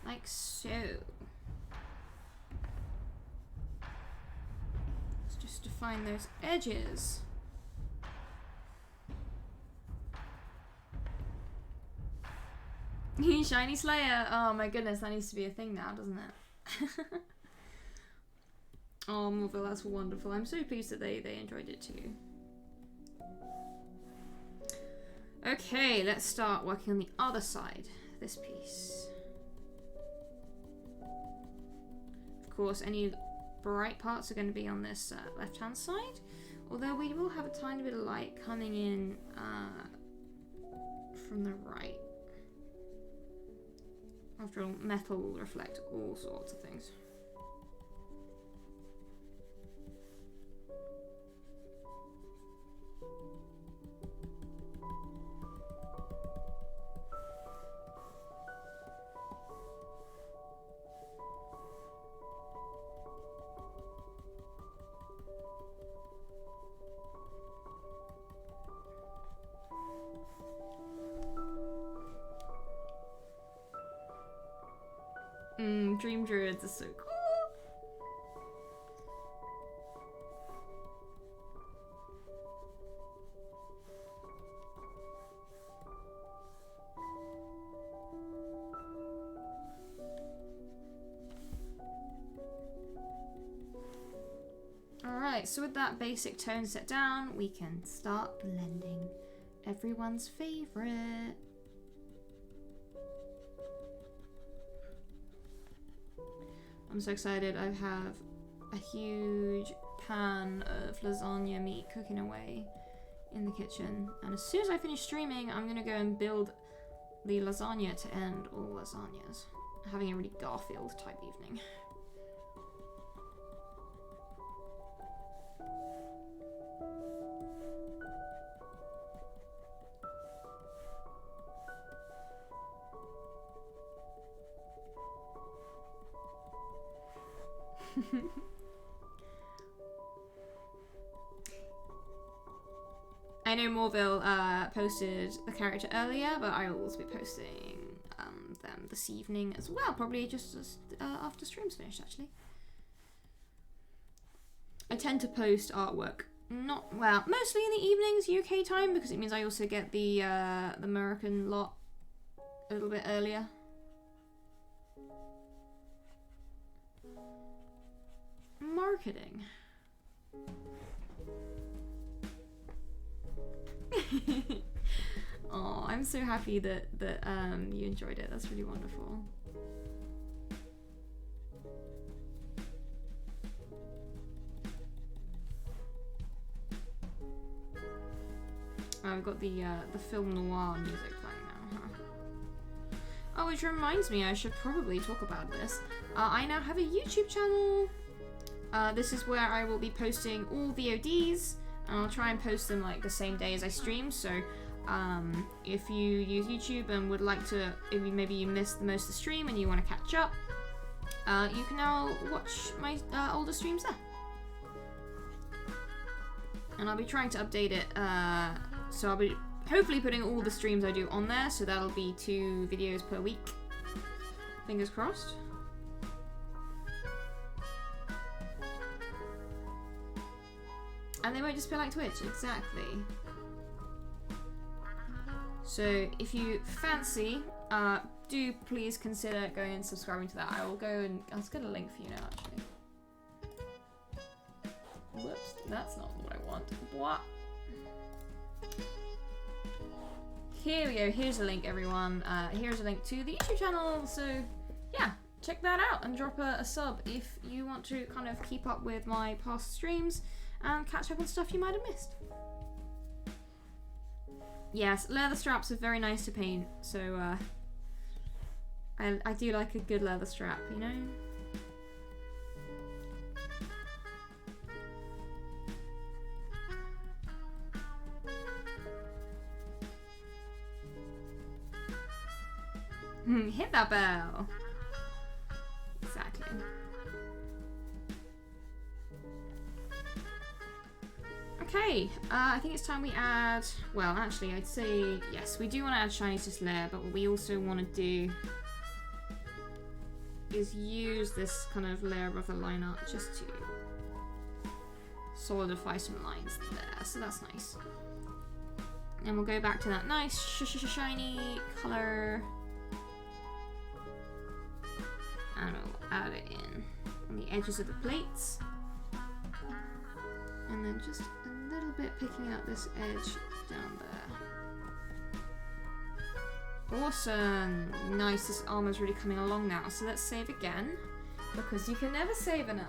Speaker 1: Like so. Let's just define those edges. Shinies Layer. Oh my goodness, that needs to be a thing now, doesn't it? Oh, Morville, that's wonderful. I'm so pleased that they enjoyed it too. Okay, let's start working on the other side of this piece. Of course, any bright parts are going to be on this left-hand side, although we will have a tiny bit of light coming in from the right. After all, metal will reflect all sorts of things. Dream Druids are so cool. Alright, so with that basic tone set down, we can start blending. Everyone's favorite. I'm so excited. I have a huge pan of lasagna meat cooking away in the kitchen. And as soon as I finish streaming, I'm going to go and build the lasagna to end all lasagnas. Having a really Garfield type evening. I know Morville posted the character earlier, but I will also be posting them this evening as well, probably just as, after stream's finished, actually. I tend to post artwork, mostly in the evenings UK time, because it means I also get the American lot a little bit earlier. Marketing. Oh, I'm so happy that you enjoyed it. That's really wonderful. Oh, I've got the film noir music playing now, huh? Oh, which reminds me, I should probably talk about this. I now have a YouTube channel. This is where I will be posting all VODs, and I'll try and post them like the same day as I stream. So if you use YouTube and would like to, maybe you missed most of the stream and you want to catch up, you can now watch my older streams there. And I'll be trying to update it, so I'll be hopefully putting all the streams I do on there, so that'll be 2 videos per week. Fingers crossed. And they won't just be like Twitch, exactly. So if you fancy, do please consider going and subscribing to that. I will go and I'll just get a link for you now, actually. Whoops, that's not what I want. What? Here we go. Here's a link, everyone. Here's a link to the YouTube channel. So yeah, check that out and drop a sub if you want to kind of keep up with my past streams and catch up on stuff you might have missed. Yes, leather straps are very nice to paint, so I do like a good leather strap, you know? that bell. Exactly. Okay, I think it's time we add, well, actually, I'd say, yes, we do want to add Shinies Layer, but what we also want to do is use this kind of layer above the line art just to solidify some lines there, so that's nice. And we'll go back to that nice shiny color, and we'll add it in on the edges of the plates. And then just a little bit picking out this edge down there. Awesome! Nice, this armor's really coming along now. So let's save again, because you can never save enough.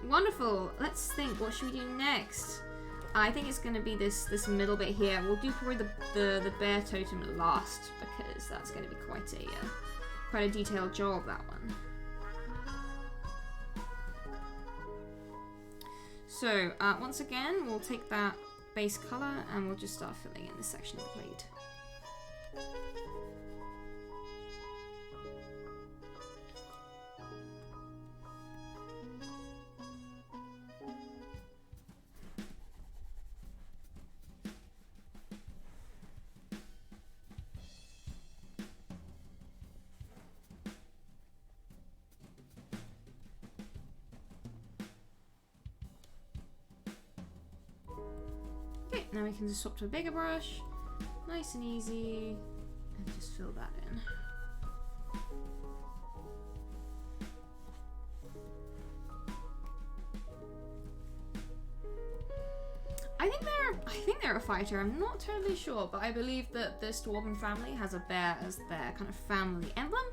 Speaker 1: Wonderful! Let's think, what should we do next? I think it's going to be this middle bit here. We'll do probably the bear totem last, because that's going to be quite a detailed job, that one. So, once again, we'll take that base color and we'll just start filling in this section of the plate. Okay, now we can just swap to a bigger brush, nice and easy, and just fill that in. I think they're a fighter. I'm not totally sure, but I believe that this dwarven family has a bear as their kind of family emblem,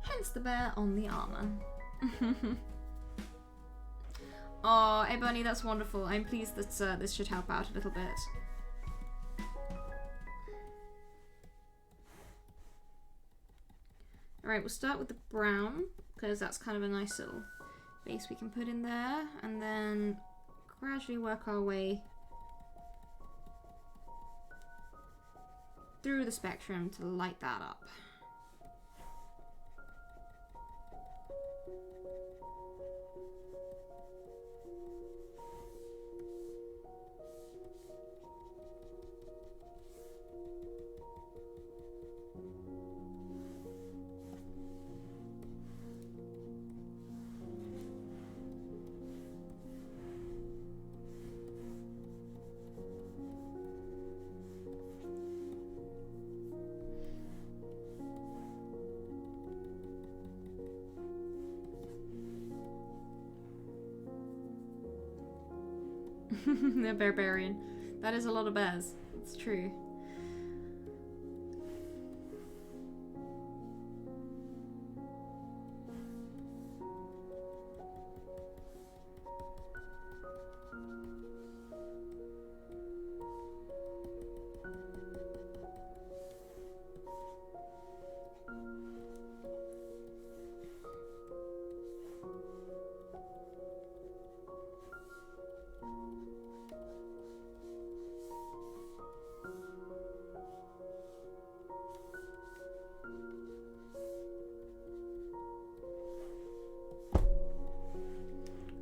Speaker 1: hence the bear on the armor. Oh, hey Bunny, that's wonderful. I'm pleased that this should help out a little bit. Alright, we'll start with the brown, because that's kind of a nice little base we can put in there, and then gradually work our way through the spectrum to light that up. The barbarian. That is a lot of bears. It's true.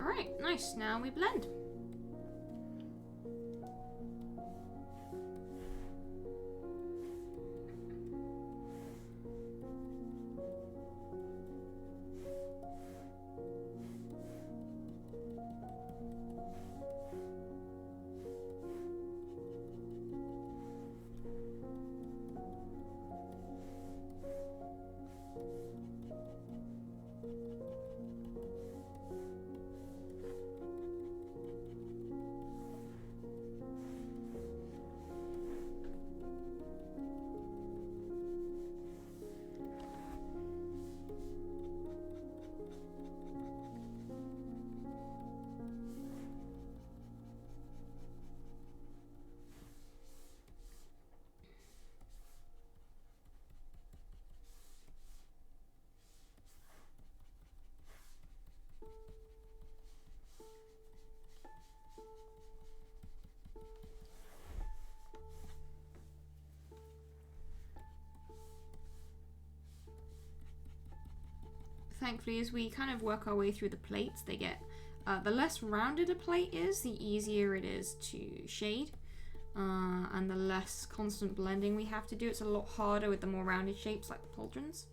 Speaker 1: Alright, nice. Now we blend. thankfully, as we kind of work our way through the plates, they get the less rounded a plate is, the easier it is to shade, and the less constant blending we have to do. It's a lot harder with the more rounded shapes like the pauldrons.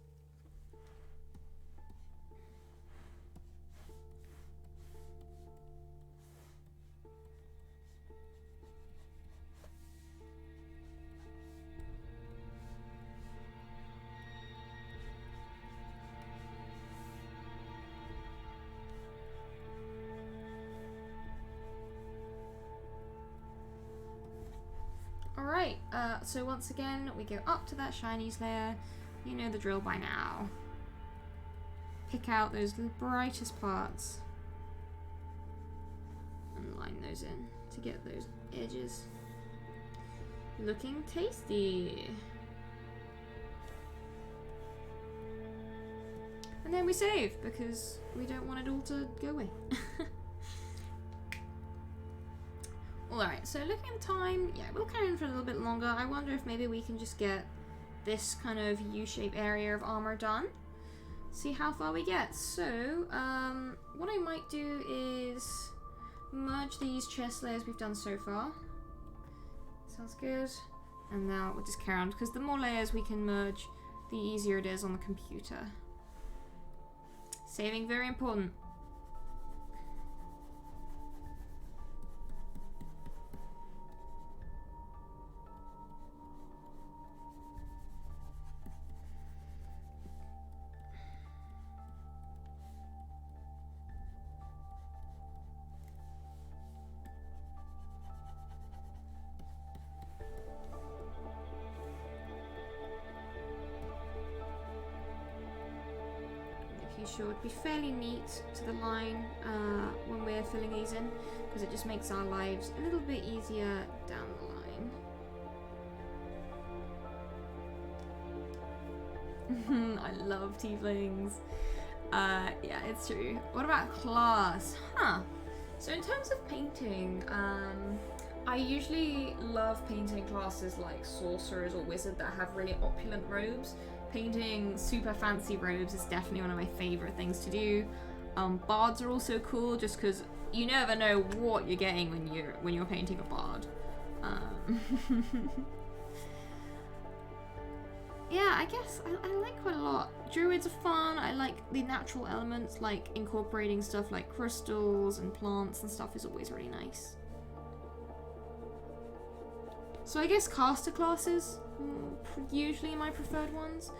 Speaker 1: Alright, so once again, we go up to that Shinies layer. You know the drill by now. Pick out those brightest parts and line those in to get those edges looking tasty. And then we save, because we don't want it all to go away. Alright, so looking at the time, yeah, we'll carry on for a little bit longer. I wonder if maybe we can just get this kind of U-shaped area of armor done. See how far we get. So, what I might do is merge these chest layers we've done so far. Sounds good. And now we'll just carry on, because the more layers we can merge, the easier it is on the computer. Saving, very important. Sure, it'd be fairly neat to the line when we're filling these in, because it just makes our lives a little bit easier down the line. I love tieflings. Yeah, it's true. What about class? Huh. So in terms of painting, I usually love painting classes like sorcerers or wizard that have really opulent robes. Painting super fancy robes is definitely one of my favorite things to do. Bards are also cool, just because you never know what you're getting when you're painting a bard. Yeah, I guess I like quite a lot. Druids are fun. I like the natural elements, like incorporating stuff like crystals and plants and stuff is always really nice. So I guess caster classes, usually my preferred ones.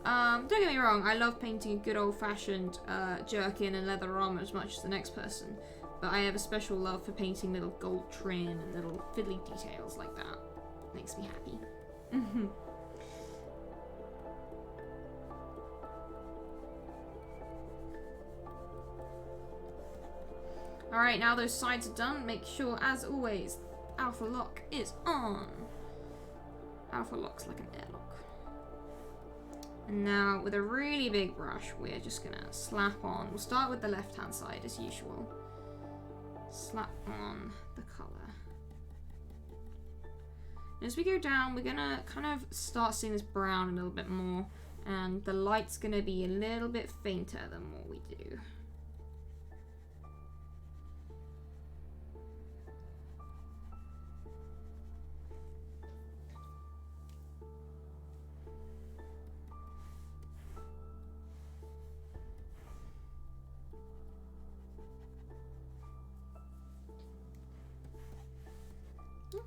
Speaker 1: Don't get me wrong, I love painting a good old-fashioned jerkin and leather armor as much as the next person, but I have a special love for painting little gold trim and little fiddly details like that. Makes me happy. Alright, now those sides are done, make sure, as always, Alpha lock is on. Alpha lock's like an airlock. And now with a really big brush, we're just gonna slap on. We'll start with the left hand side as usual. Slap on the colour. And as we go down, we're gonna kind of start seeing this brown a little bit more, and the light's gonna be a little bit fainter the more we do.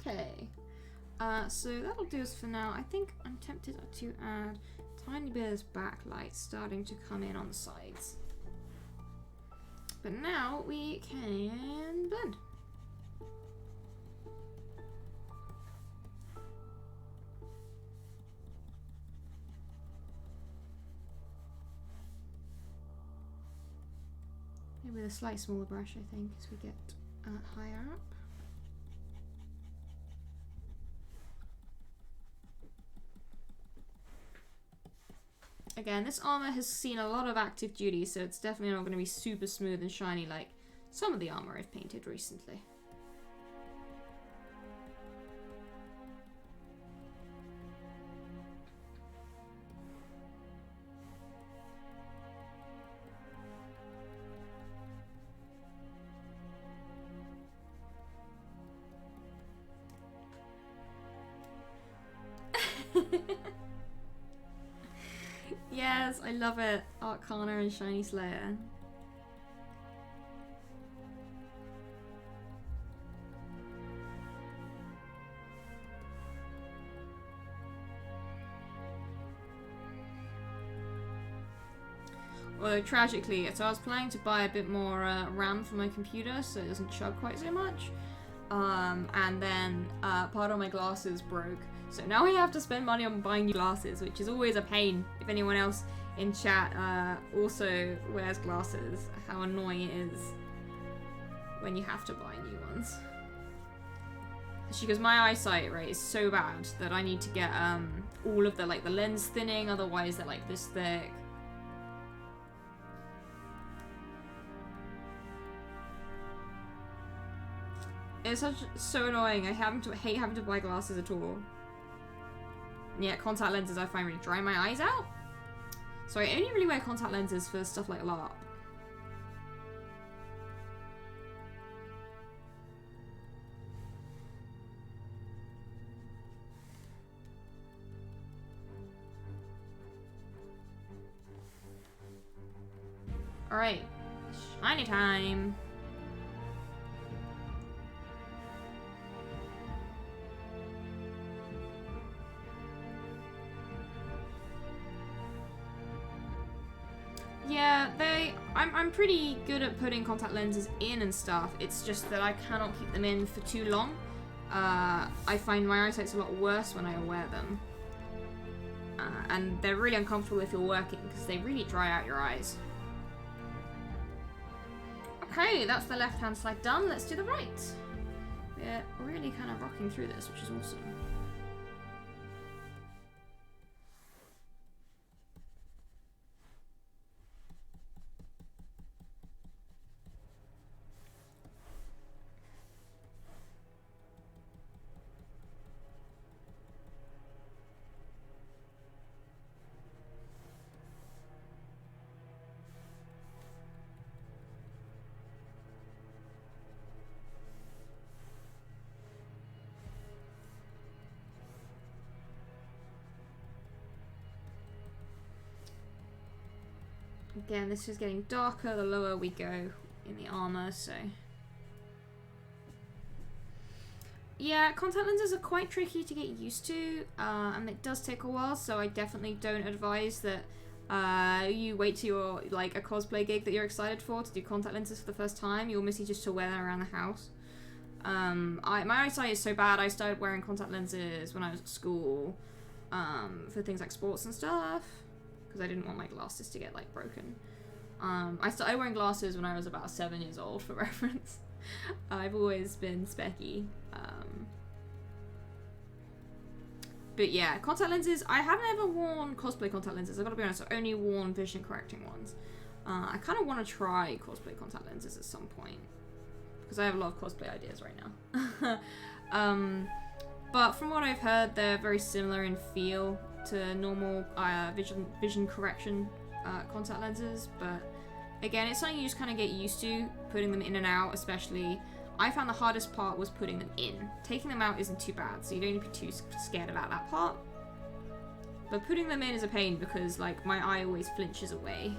Speaker 1: Okay, so that'll do us for now. I think I'm tempted to add a tiny bit of backlight starting to come in on the sides. But now we can blend. Maybe with a slightly smaller brush, I think, as we get higher up. Again, this armor has seen a lot of active duty, so it's definitely not going to be super smooth and shiny like some of the armor I've painted recently. Yes, I love it. Arcana and Shinies Layer. Although tragically, so I was planning to buy a bit more RAM for my computer so it doesn't chug quite so much. And then part of my glasses broke. So now I have to spend money on buying new glasses, which is always a pain. If anyone else in chat also wears glasses, how annoying it is when you have to buy new ones. Because my eyesight, right, is so bad that I need to get all of the the lens thinning, otherwise they're like this thick. It's so annoying. I hate having to buy glasses at all. And yet contact lenses I find really dry my eyes out. So I only really wear contact lenses for stuff like LARP. Alright. Shiny time. Yeah, I'm pretty good at putting contact lenses in and stuff. It's just that I cannot keep them in for too long. I find my eyesight's a lot worse when I wear them. And they're really uncomfortable if you're working because they really dry out your eyes. Okay, that's the left-hand side done. Let's do the right. We're really kind of rocking through this, which is awesome. Again, this is getting darker the lower we go in the armour, so... Yeah, contact lenses are quite tricky to get used to, and it does take a while, so I definitely don't advise that you wait till you're, like, a cosplay gig that you're excited for to do contact lenses for the first time. You're mostly just to wear them around the house. My eyesight is so bad, I started wearing contact lenses when I was at school, for things like sports and stuff. Because I didn't want my glasses to get, like, broken. I started wearing glasses when I was about 7 years old, for reference. I've always been specky. But yeah, contact lenses, I haven't ever worn cosplay contact lenses, I've got to be honest, I've only worn vision correcting ones. I kind of want to try cosplay contact lenses at some point. Because I have a lot of cosplay ideas right now. But from what I've heard, they're very similar in feel to normal vision correction contact lenses, but again, it's something you just kind of get used to, putting them in and out, especially. I found the hardest part was putting them in. Taking them out isn't too bad, so you don't need to be too scared about that part. But putting them in is a pain because, like, my eye always flinches away.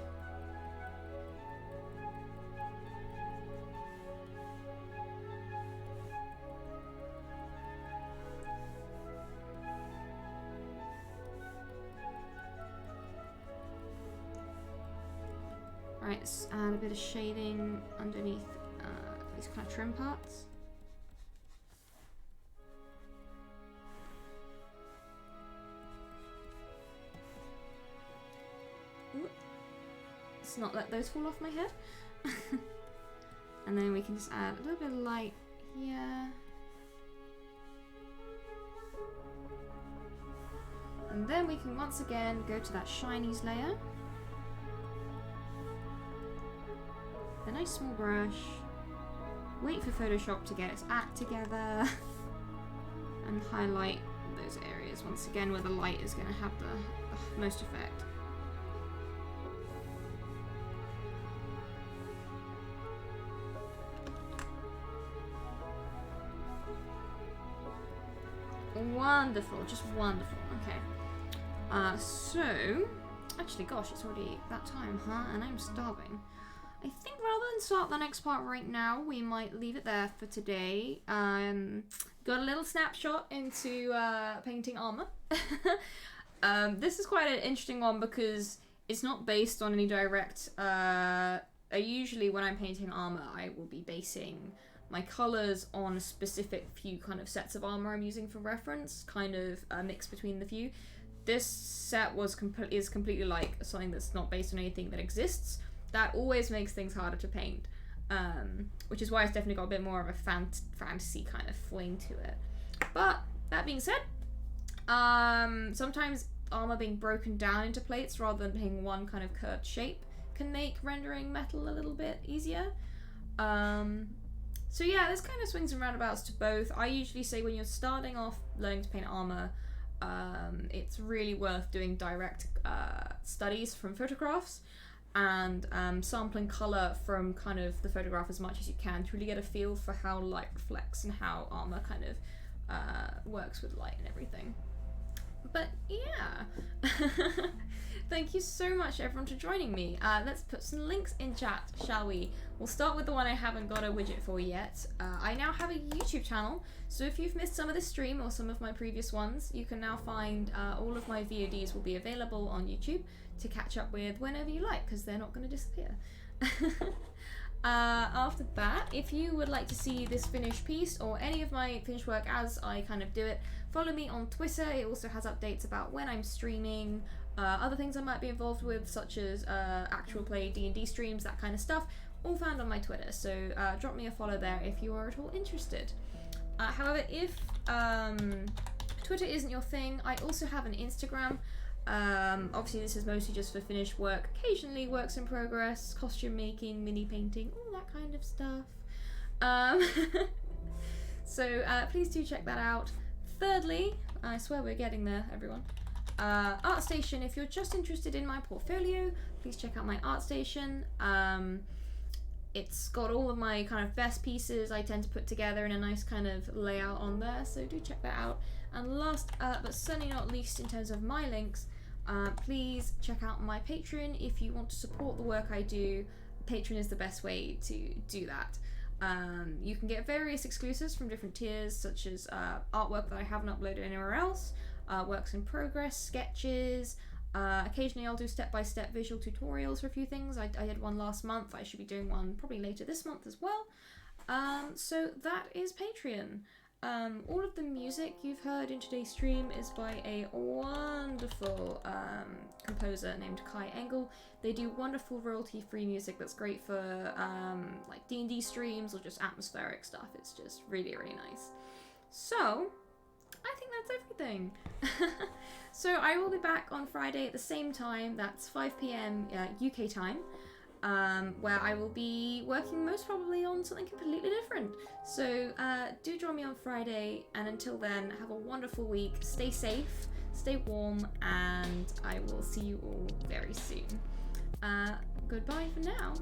Speaker 1: Right, let's add a bit of shading underneath these kind of trim parts. Ooh. Let's not let those fall off my head. And then we can just add a little bit of light here. And then we can once again go to that Shinies layer. A nice small brush. Wait for Photoshop to get its act together. And highlight those areas once again where the light is going to have the most effect. Wonderful, just wonderful. Okay. So Actually, gosh, it's already that time, huh? And I'm starving. I think rather than start the next part right now, we might leave it there for today. Got a little snapshot into painting armour. This is quite an interesting one because it's not based on any direct... usually when I'm painting armour, I will be basing my colours on a specific few kind of sets of armour I'm using for reference, kind of a mix between the few. This set is completely like something that's not based on anything that exists. That always makes things harder to paint, which is why it's definitely got a bit more of a fantasy kind of fling to it. But that being said, sometimes armour being broken down into plates rather than being one kind of curved shape can make rendering metal a little bit easier. So yeah, there's kind of swings and roundabouts to both. I usually say when you're starting off learning to paint armour, it's really worth doing direct studies from photographs and sampling colour from kind of the photograph as much as you can to really get a feel for how light reflects and how armour kind of works with light and everything. But yeah, thank you so much everyone for joining me. Let's put some links in chat, shall we? We'll start with the one I haven't got a widget for yet. I now have a YouTube channel, so if you've missed some of this stream or some of my previous ones, you can now find all of my VODs will be available on YouTube to catch up with whenever you like, because they're not going to disappear. After that, if you would like to see this finished piece or any of my finished work as I kind of do it, follow me on Twitter. It also has updates about when I'm streaming, other things I might be involved with, such as actual play D&D streams, that kind of stuff, all found on my Twitter. So drop me a follow there if you are at all interested. However, if Twitter isn't your thing, I also have an Instagram. Obviously this is mostly just for finished work, occasionally works in progress, costume making, mini painting, all that kind of stuff. So please do check that out. Thirdly, I swear we're getting there, everyone. ArtStation, if you're just interested in my portfolio, please check out my ArtStation. It's got all of my kind of best pieces I tend to put together in a nice kind of layout on there, so do check that out. And last but certainly not least in terms of my links, please check out my Patreon if you want to support the work I do. Patreon is the best way to do that. You can get various exclusives from different tiers, such as artwork that I haven't uploaded anywhere else, works in progress, sketches. Occasionally I'll do step-by-step visual tutorials for a few things. I did one last month. I should be doing one probably later this month as well. So that is Patreon. All of the music you've heard in today's stream is by a wonderful composer named Kai Engel. They do wonderful royalty-free music that's great for like D&D streams or just atmospheric stuff. It's just really, really nice. So I think that's everything. So I will be back on Friday at the same time. That's 5 p.m. UK time. Where I will be working most probably on something completely different. So do join me on Friday, and until then, have a wonderful week, stay safe, stay warm, and I will see you all very soon. Goodbye for now.